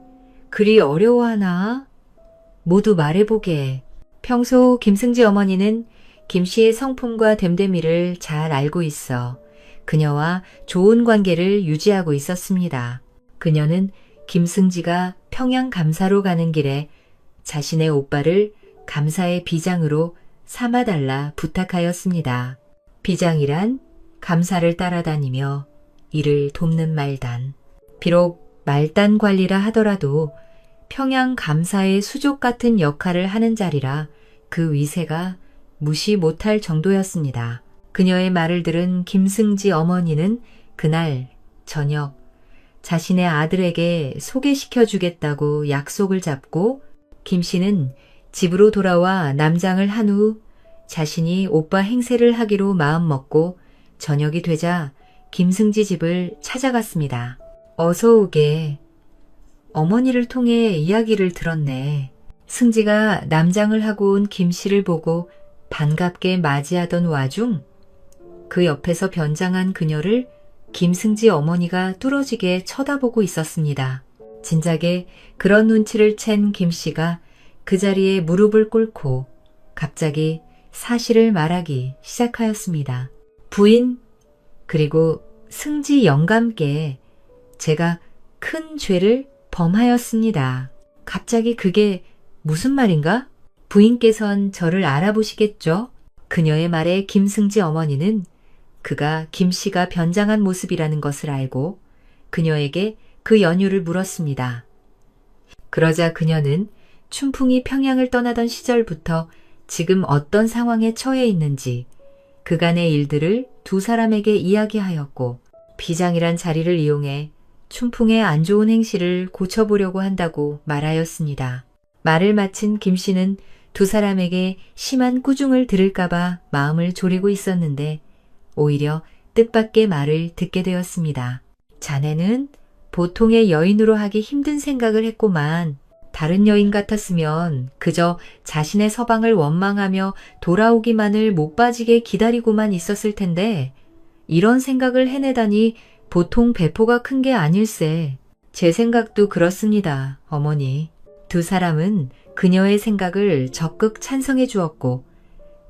그리 어려워하나? 모두 말해보게. 평소 김승지 어머니는 김 씨의 성품과 됨됨이를 잘 알고 있어 그녀와 좋은 관계를 유지하고 있었습니다. 그녀는 김승지가 평양 감사로 가는 길에 자신의 오빠를 감사의 비장으로 삼아달라 부탁하였습니다. 비장이란 감사를 따라다니며 이를 돕는 말단. 비록 말단 관리라 하더라도 평양 감사의 수족 같은 역할을 하는 자리라 그 위세가 무시 못할 정도였습니다. 그녀의 말을 들은 김승지 어머니는 그날 저녁 자신의 아들에게 소개시켜 주겠다고 약속을 잡고 김 씨는 집으로 돌아와 남장을 한 후 자신이 오빠 행세를 하기로 마음먹고 저녁이 되자 김승지 집을 찾아갔습니다. 어서 오게. 어머니를 통해 이야기를 들었네. 승지가 남장을 하고 온 김 씨를 보고 반갑게 맞이하던 와중 그 옆에서 변장한 그녀를 김승지 어머니가 뚫어지게 쳐다보고 있었습니다. 진작에 그런 눈치를 챈 김 씨가 그 자리에 무릎을 꿇고 갑자기 사실을 말하기 시작하였습니다. 부인, 그리고 승지 영감께 제가 큰 죄를 범하였습니다. 갑자기 그게 무슨 말인가? 부인께선 저를 알아보시겠죠? 그녀의 말에 김승지 어머니는 그가 김 씨가 변장한 모습이라는 것을 알고 그녀에게 그 연유를 물었습니다. 그러자 그녀는 춘풍이 평양을 떠나던 시절부터 지금 어떤 상황에 처해 있는지 그간의 일들을 두 사람에게 이야기하였고 비장이란 자리를 이용해 춘풍의 안 좋은 행실을 고쳐보려고 한다고 말하였습니다. 말을 마친 김 씨는 두 사람에게 심한 꾸중을 들을까봐 마음을 졸이고 있었는데 오히려 뜻밖의 말을 듣게 되었습니다. 자네는 보통의 여인으로 하기 힘든 생각을 했고만 다른 여인 같았으면 그저 자신의 서방을 원망하며 돌아오기만을 못 빠지게 기다리고만 있었을 텐데 이런 생각을 해내다니 보통 배포가 큰 게 아닐세. 제 생각도 그렇습니다, 어머니. 두 사람은 그녀의 생각을 적극 찬성해 주었고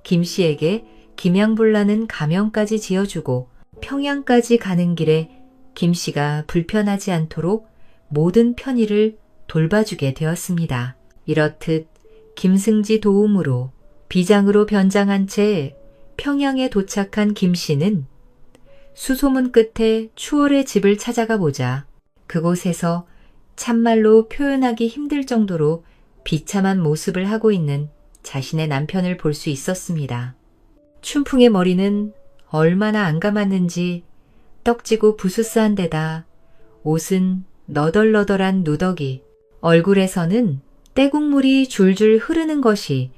김 씨에게 김양불라는 가명까지 지어주고 평양까지 가는 길에 김 씨가 불편하지 않도록 모든 편의를 돌봐주게 되었습니다. 이렇듯 김승지 도움으로 비장으로 변장한 채 평양에 도착한 김 씨는 수소문 끝에 추월의 집을 찾아가 보자 그곳에서 참말로 표현하기 힘들 정도로 비참한 모습을 하고 있는 자신의 남편을 볼 수 있었습니다. 춘풍의 머리는 얼마나 안 감았는지 떡지고 부스스한 데다 옷은 너덜너덜한 누더기, 얼굴에서는 떼국물이 줄줄 흐르는 것이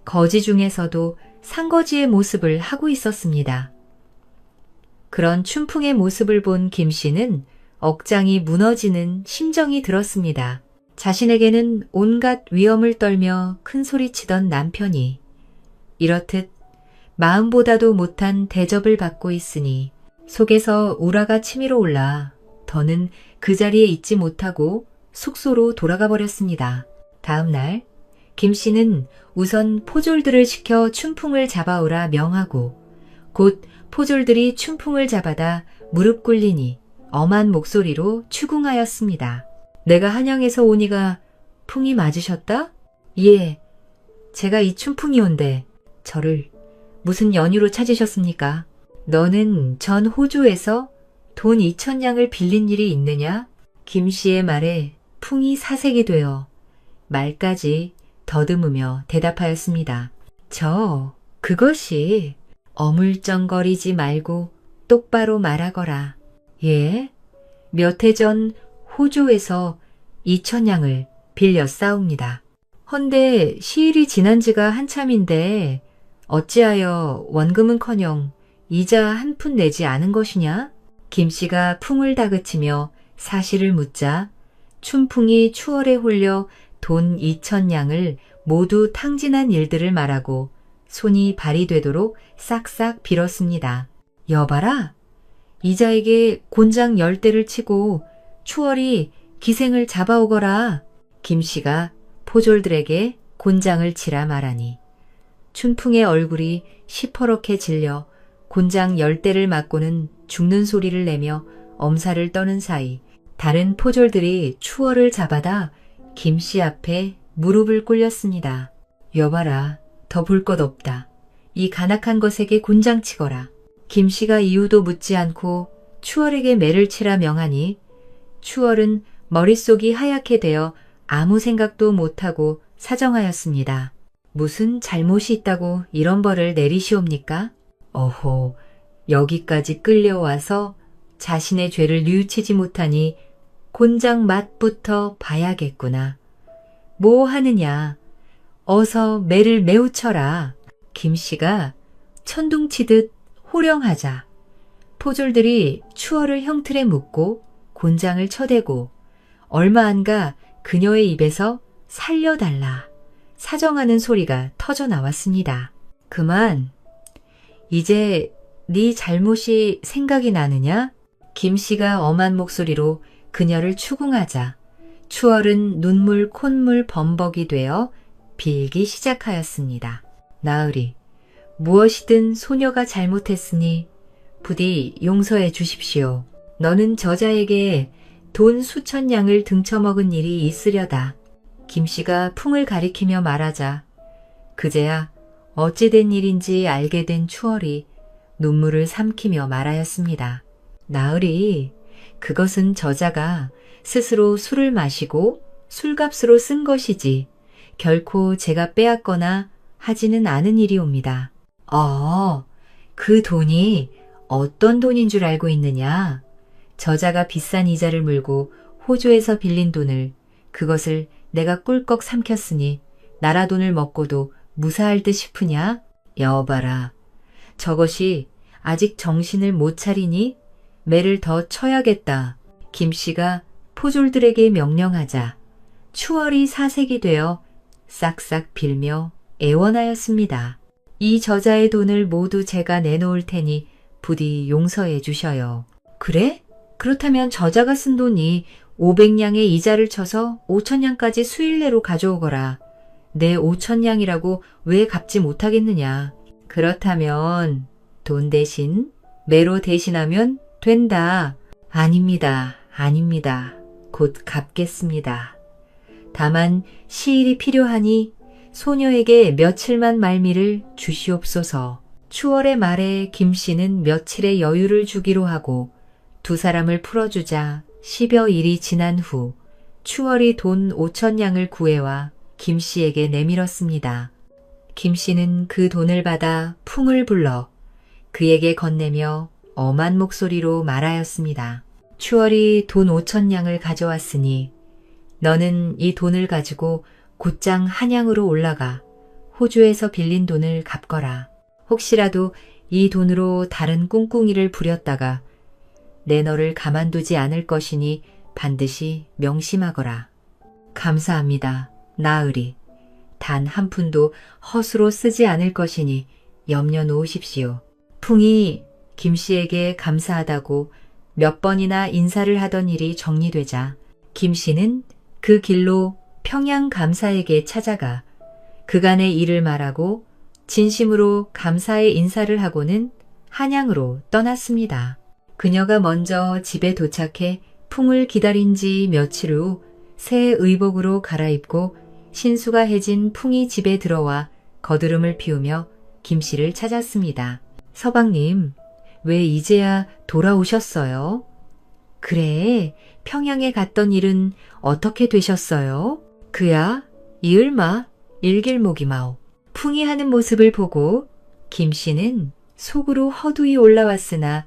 거지 중에서도 상거지의 모습을 하고 있었습니다. 그런 춘풍의 모습을 본 김 씨는 억장이 무너지는 심정이 들었습니다. 자신에게는 온갖 위험을 떨며 큰소리치던 남편이 이렇듯 마음보다도 못한 대접을 받고 있으니 속에서 우라가 치밀어 올라 더는 그 자리에 있지 못하고 숙소로 돌아가 버렸습니다. 다음 날 김 씨는 우선 포졸들을 시켜 춘풍을 잡아오라 명하고 곧 포졸들이 춘풍을 잡아다 무릎 꿇리니 엄한 목소리로 추궁하였습니다. 내가 한양에서 오니가 풍이 맞으셨다? 예, 제가 이 춘풍이 온데 저를 무슨 연유로 찾으셨습니까? 너는 전 호주에서 돈 2,000냥을 빌린 일이 있느냐? 김 씨의 말에 풍이 사색이 되어 말까지 더듬으며 대답하였습니다. 그것이 어물쩡거리지 말고 똑바로 말하거라. 예? 몇 해 전 호주에서 2,000냥을 빌렸사옵니다. 헌데 시일이 지난 지가 한참인데 어찌하여 원금은커녕 이자 한 푼 내지 않은 것이냐? 김 씨가 풍을 다그치며 사실을 묻자 춘풍이 추월에 홀려 돈 2,000냥을 모두 탕진한 일들을 말하고 손이 발이 되도록 싹싹 빌었습니다. 여봐라, 이자에게 곤장 10대를 치고 추월이 기생을 잡아오거라. 김 씨가 포졸들에게 곤장을 치라 말하니 춘풍의 얼굴이 시퍼렇게 질려 곤장 10대를 맞고는 죽는 소리를 내며 엄살을 떠는 사이 다른 포졸들이 추월을 잡아다 김 씨 앞에 무릎을 꿇렸습니다. 여봐라, 더 볼 것 없다. 이 간악한 것에게 곤장 치거라. 김 씨가 이유도 묻지 않고 추월에게 매를 치라 명하니 추월은 머릿속이 하얗게 되어 아무 생각도 못하고 사정하였습니다. 무슨 잘못이 있다고 이런 벌을 내리시옵니까? 어호, 여기까지 끌려와서 자신의 죄를 뉘우치지 못하니 곤장 맛부터 봐야겠구나. 뭐 하느냐? 어서 매를 매우 쳐라. 김씨가 천둥치듯 호령하자 포졸들이 추월을 형틀에 묶고 곤장을 쳐대고 얼마 안가 그녀의 입에서 살려달라 사정하는 소리가 터져 나왔습니다. 그만, 이제 네 잘못이 생각이 나느냐? 김씨가 엄한 목소리로 그녀를 추궁하자 추월은 눈물 콧물 범벅이 되어 빌기 시작하였습니다. 나으리, 무엇이든 소녀가 잘못했으니 부디 용서해 주십시오. 너는 저자에게 돈 수천 냥을 등쳐먹은 일이 있으려다. 김씨가 풍을 가리키며 말하자 그제야 어찌된 일인지 알게 된 추월이 눈물을 삼키며 말하였습니다. 나으리, 그것은 저자가 스스로 술을 마시고 술값으로 쓴 것이지 결코 제가 빼앗거나 하지는 않은 일이옵니다. 그 돈이 어떤 돈인 줄 알고 있느냐? 저자가 비싼 이자를 물고 호주에서 빌린 돈을 그것을 내가 꿀꺽 삼켰으니 나라 돈을 먹고도 무사할 듯 싶으냐? 여봐라. 저것이 아직 정신을 못 차리니 매를 더 쳐야겠다. 김씨가 포졸들에게 명령하자 추월이 사색이 되어 싹싹 빌며 애원하였습니다. 이 저자의 돈을 모두 제가 내놓을 테니 부디 용서해 주셔요. 그래? 그렇다면 저자가 쓴 돈이 500냥의 이자를 쳐서 5천냥까지 수일내로 가져오거라. 내 5천냥이라고 왜 갚지 못하겠느냐. 그렇다면 돈 대신 매로 대신하면 된다. 아닙니다. 아닙니다. 곧 갚겠습니다. 다만 시일이 필요하니 소녀에게 며칠만 말미를 주시옵소서. 추월의 말에 김씨는 며칠의 여유를 주기로 하고 두 사람을 풀어주자 10여 일이 지난 후 추월이 돈 5천냥을 구해와 김씨에게 내밀었습니다. 김씨는 그 돈을 받아 풍을 불러 그에게 건네며 엄한 목소리로 말하였습니다. 추월이 돈 5천냥을 가져왔으니 너는 이 돈을 가지고 곧장 한양으로 올라가 호주에서 빌린 돈을 갚거라. 혹시라도 이 돈으로 다른 꿍꿍이를 부렸다가 내 너를 가만두지 않을 것이니 반드시 명심하거라. 감사합니다. 나으리. 단 한 푼도 허수로 쓰지 않을 것이니 염려 놓으십시오. 풍이 김씨에게 감사하다고 몇 번이나 인사를 하던 일이 정리되자 김씨는 그 길로 평양 감사에게 찾아가 그간의 일을 말하고 진심으로 감사의 인사를 하고는 한양으로 떠났습니다. 그녀가 먼저 집에 도착해 풍을 기다린 지 며칠 후 새 의복으로 갈아입고 신수가 해진 풍이 집에 들어와 거드름을 피우며 김씨를 찾았습니다. 서방님, 왜 이제야 돌아오셨어요? 그래, 평양에 갔던 일은 어떻게 되셨어요? 그야 이을마 일길목이마오. 풍이 하는 모습을 보고 김씨는 속으로 허두이 올라왔으나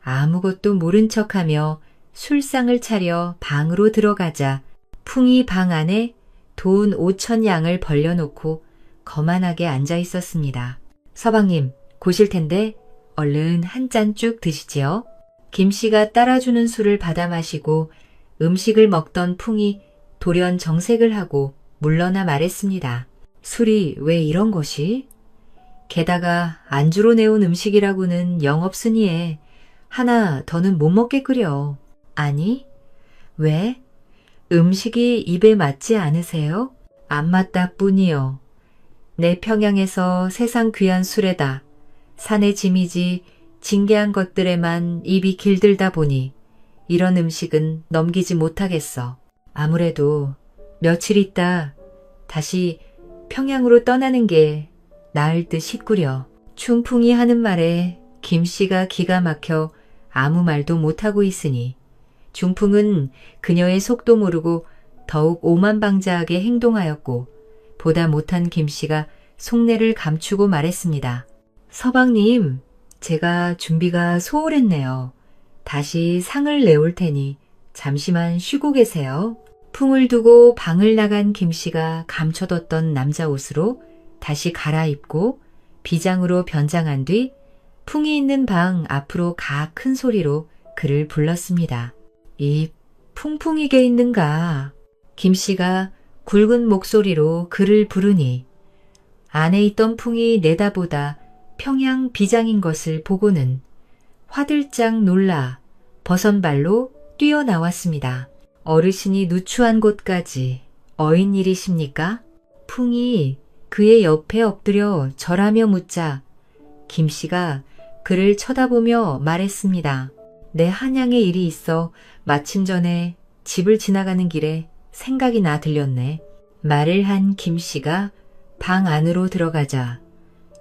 아무것도 모른 척하며 술상을 차려 방으로 들어가자 풍이 방 안에 돈 5천냥을 벌려놓고 거만하게 앉아 있었습니다. 서방님, 고실 텐데 얼른 한 잔 쭉 드시지요. 김씨가 따라주는 술을 받아 마시고 음식을 먹던 풍이 돌연 정색을 하고 물러나 말했습니다. 술이 왜 이런 것이? 게다가 안주로 내온 음식이라고는 영 없으니에 하나 더는 못 먹겠구려. 아니, 왜? 음식이 입에 맞지 않으세요? 안 맞다 뿐이요. 내 평양에서 세상 귀한 술에다 산의 짐이지 징계한 것들에만 입이 길들다 보니 이런 음식은 넘기지 못하겠어. 아무래도 며칠 있다 다시 평양으로 떠나는 게 나을 듯 싶구려. 춘풍이 하는 말에 김씨가 기가 막혀 아무 말도 못하고 있으니 중풍은 그녀의 속도 모르고 더욱 오만방자하게 행동하였고 보다 못한 김씨가 속내를 감추고 말했습니다. 서방님, 제가 준비가 소홀했네요. 다시 상을 내올 테니 잠시만 쉬고 계세요. 풍을 두고 방을 나간 김씨가 감춰뒀던 남자 옷으로 다시 갈아입고 비장으로 변장한 뒤 풍이 있는 방 앞으로 가 큰 소리로 그를 불렀습니다. 이 풍풍이게 있는가? 김씨가 굵은 목소리로 그를 부르니 안에 있던 풍이 내다보다 평양 비장인 것을 보고는 화들짝 놀라 버선발로 뛰어나왔습니다. 어르신이 누추한 곳까지 어인 일이십니까? 풍이 그의 옆에 엎드려 절하며 묻자 김씨가 그를 쳐다보며 말했습니다. 내 한양에 일이 있어 마침 전에 집을 지나가는 길에 생각이 나 들렸네. 말을 한 김씨가 방 안으로 들어가자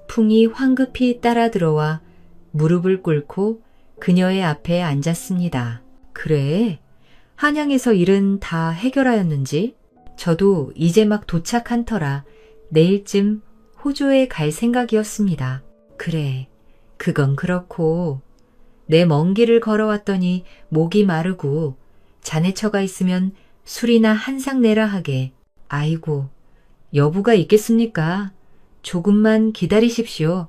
풍이 황급히 따라 들어와 무릎을 꿇고 그녀의 앞에 앉았습니다. 그래, 한양에서 일은 다 해결하였는지? 저도 이제 막 도착한 터라 내일쯤 호조에 갈 생각이었습니다. 그래, 그건 그렇고 내 먼 길을 걸어왔더니 목이 마르고 자네 처가 있으면 술이나 한 상 내라 하게. 아이고, 여부가 있겠습니까? 조금만 기다리십시오.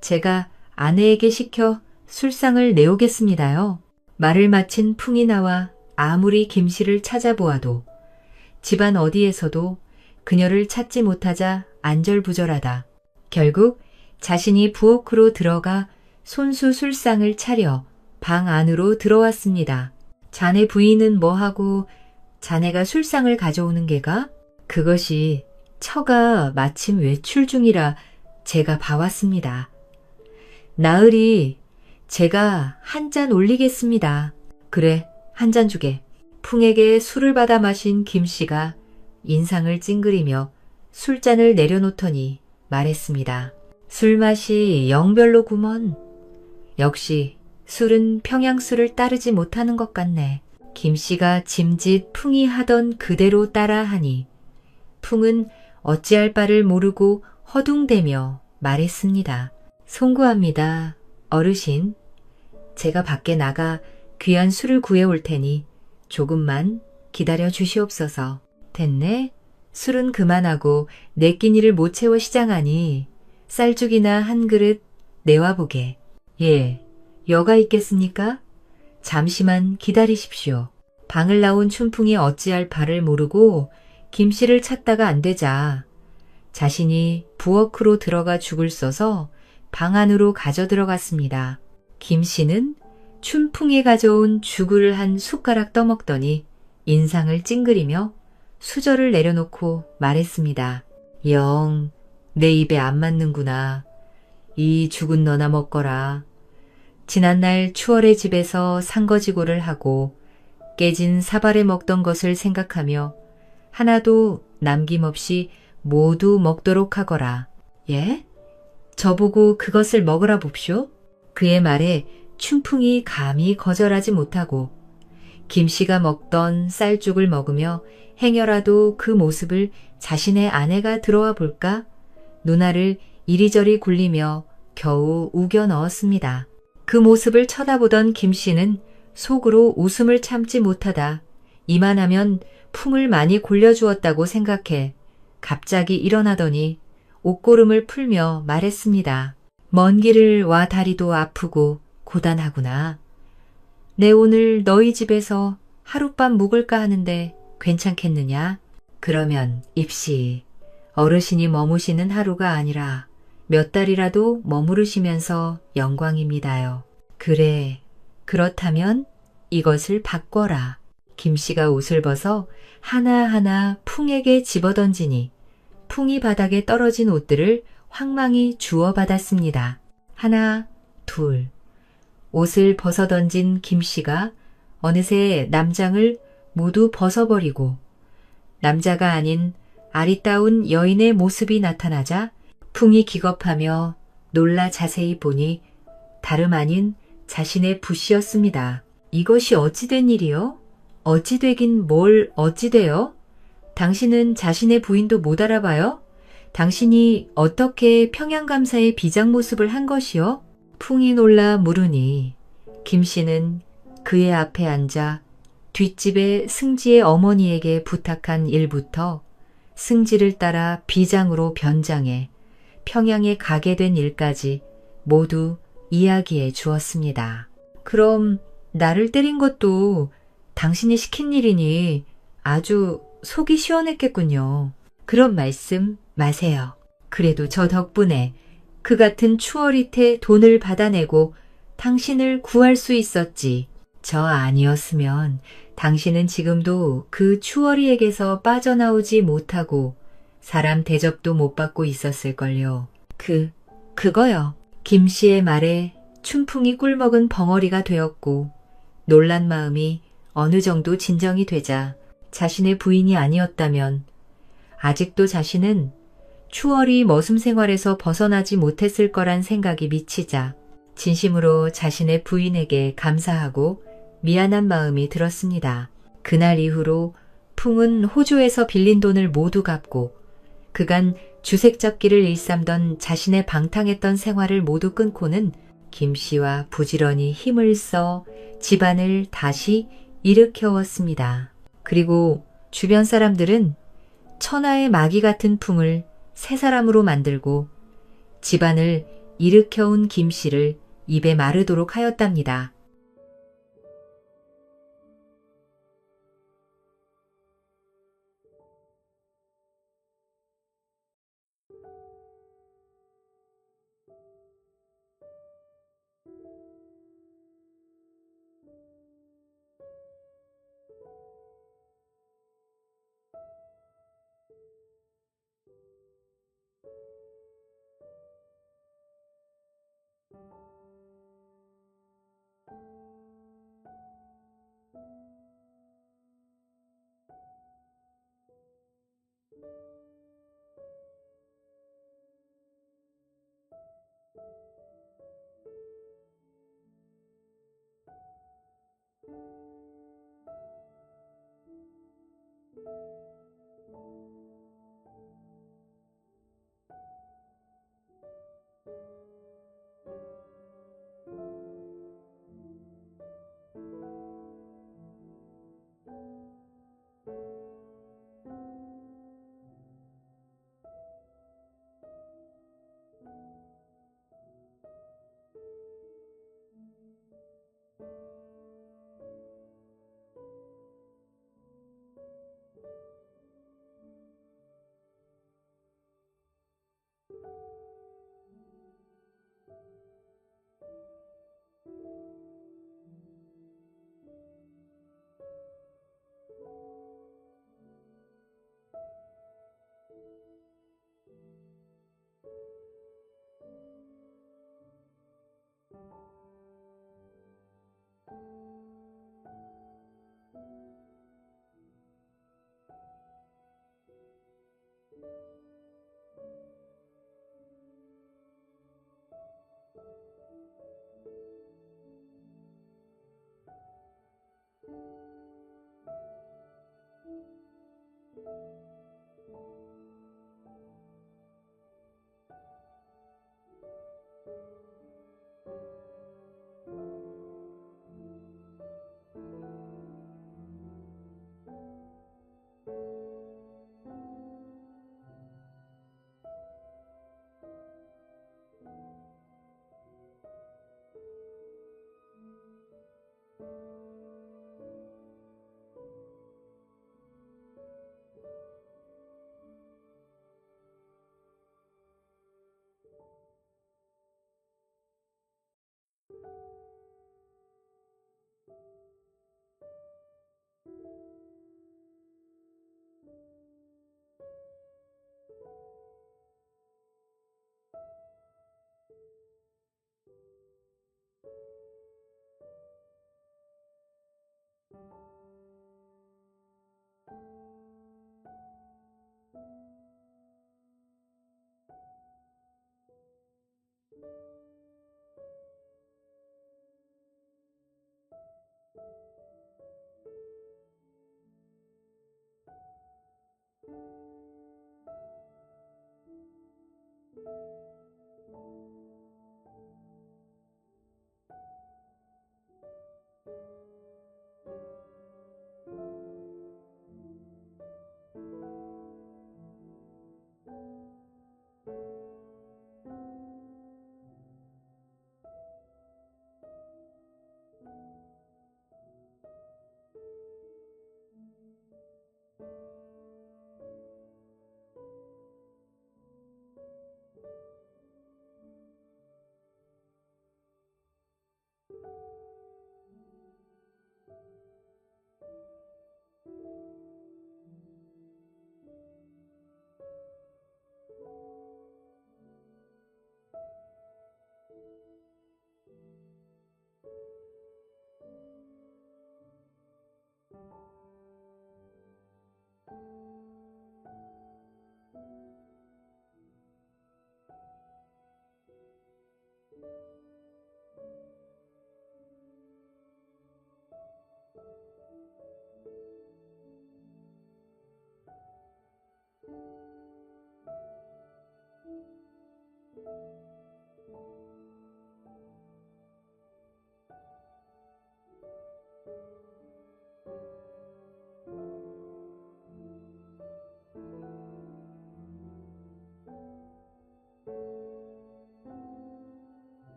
제가 아내에게 시켜 술상을 내오겠습니다요. 말을 마친 풍이 나와 아무리 김씨를 찾아보아도 집안 어디에서도 그녀를 찾지 못하자 안절부절하다. 결국 자신이 부엌으로 들어가 손수 술상을 차려 방 안으로 들어왔습니다. 자네 부인은 뭐하고 자네가 술상을 가져오는 게가? 그것이 처가 마침 외출 중이라 제가 봐왔습니다. 나으리, 제가 한 잔 올리겠습니다. 그래, 한 잔 주게. 풍에게 술을 받아 마신 김씨가 인상을 찡그리며 술잔을 내려놓더니 말했습니다. 술맛이 영별로구먼. 역시 술은 평양술을 따르지 못하는 것 같네. 김씨가 짐짓 풍이 하던 그대로 따라하니 풍은 어찌할 바를 모르고 허둥대며 말했습니다. 송구합니다. 어르신, 제가 밖에 나가 귀한 술을 구해올 테니 조금만 기다려 주시옵소서. 됐네? 술은 그만하고 내 끼니를 못 채워 시장하니 쌀죽이나 한 그릇 내와보게. 예, 여가 있겠습니까? 잠시만 기다리십시오. 방을 나온 춘풍이 어찌할 바를 모르고 김씨를 찾다가 안 되자 자신이 부엌으로 들어가 죽을 써서 방 안으로 가져 들어갔습니다. 김씨는 춘풍이 가져온 죽을 한 숟가락 떠먹더니 인상을 찡그리며 수저를 내려놓고 말했습니다. 영, 내 입에 안 맞는구나. 이 죽은 너나 먹거라. 지난날 추월의 집에서 상거지고를 하고 깨진 사발에 먹던 것을 생각하며 하나도 남김없이 모두 먹도록 하거라. 예? 저보고 그것을 먹으라 봅쇼? 그의 말에 춘풍이 감히 거절하지 못하고 김씨가 먹던 쌀죽을 먹으며 행여라도 그 모습을 자신의 아내가 들어와 볼까 누나를 이리저리 굴리며 겨우 우겨 넣었습니다. 그 모습을 쳐다보던 김씨는 속으로 웃음을 참지 못하다 이만하면 풍을 많이 골려주었다고 생각해 갑자기 일어나더니 옷고름을 풀며 말했습니다. 먼 길을 와 다리도 아프고 고단하구나. 내 오늘 너희 집에서 하룻밤 묵을까 하는데 괜찮겠느냐? 그러면 입시 어르신이 머무시는 하루가 아니라 몇 달이라도 머무르시면서 영광입니다요. 그래, 그렇다면 이것을 바꿔라. 김씨가 옷을 벗어 하나하나 풍에게 집어던지니 풍이 바닥에 떨어진 옷들을 황망히 주워받았습니다. 하나, 둘. 옷을 벗어던진 김씨가 어느새 남장을 모두 벗어버리고 남자가 아닌 아리따운 여인의 모습이 나타나자 풍이 기겁하며 놀라 자세히 보니 다름 아닌 자신의 붓이었습니다. 이것이 어찌 된 일이요? 어찌 되긴 뭘 어찌 돼요? 당신은 자신의 부인도 못 알아봐요? 당신이 어떻게 평양감사의 비장 모습을 한 것이요? 풍이 놀라 물으니 김 씨는 그의 앞에 앉아 뒷집의 승지의 어머니에게 부탁한 일부터 승지를 따라 비장으로 변장해 평양에 가게 된 일까지 모두 이야기해 주었습니다. 그럼 나를 때린 것도 당신이 시킨 일이니 아주 속이 시원했겠군요. 그런 말씀 마세요. 그래도 저 덕분에 그 같은 추월이태 돈을 받아내고 당신을 구할 수 있었지. 저 아니었으면 당신은 지금도 그 추월이에게서 빠져나오지 못하고 사람 대접도 못 받고 있었을걸요. 그거요. 김 씨의 말에 춘풍이 꿀먹은 벙어리가 되었고 놀란 마음이 어느 정도 진정이 되자 자신의 부인이 아니었다면 아직도 자신은 추월이 머슴 생활에서 벗어나지 못했을 거란 생각이 미치자 진심으로 자신의 부인에게 감사하고 미안한 마음이 들었습니다. 그날 이후로 풍은 호주에서 빌린 돈을 모두 갚고 그간 주색잡기를 일삼던 자신의 방탕했던 생활을 모두 끊고는 김 씨와 부지런히 힘을 써 집안을 다시 일으켜왔습니다. 그리고 주변 사람들은 천하의 마귀 같은 풍을 새 사람으로 만들고 집안을 일으켜온 김 씨를 입에 마르도록 하였답니다.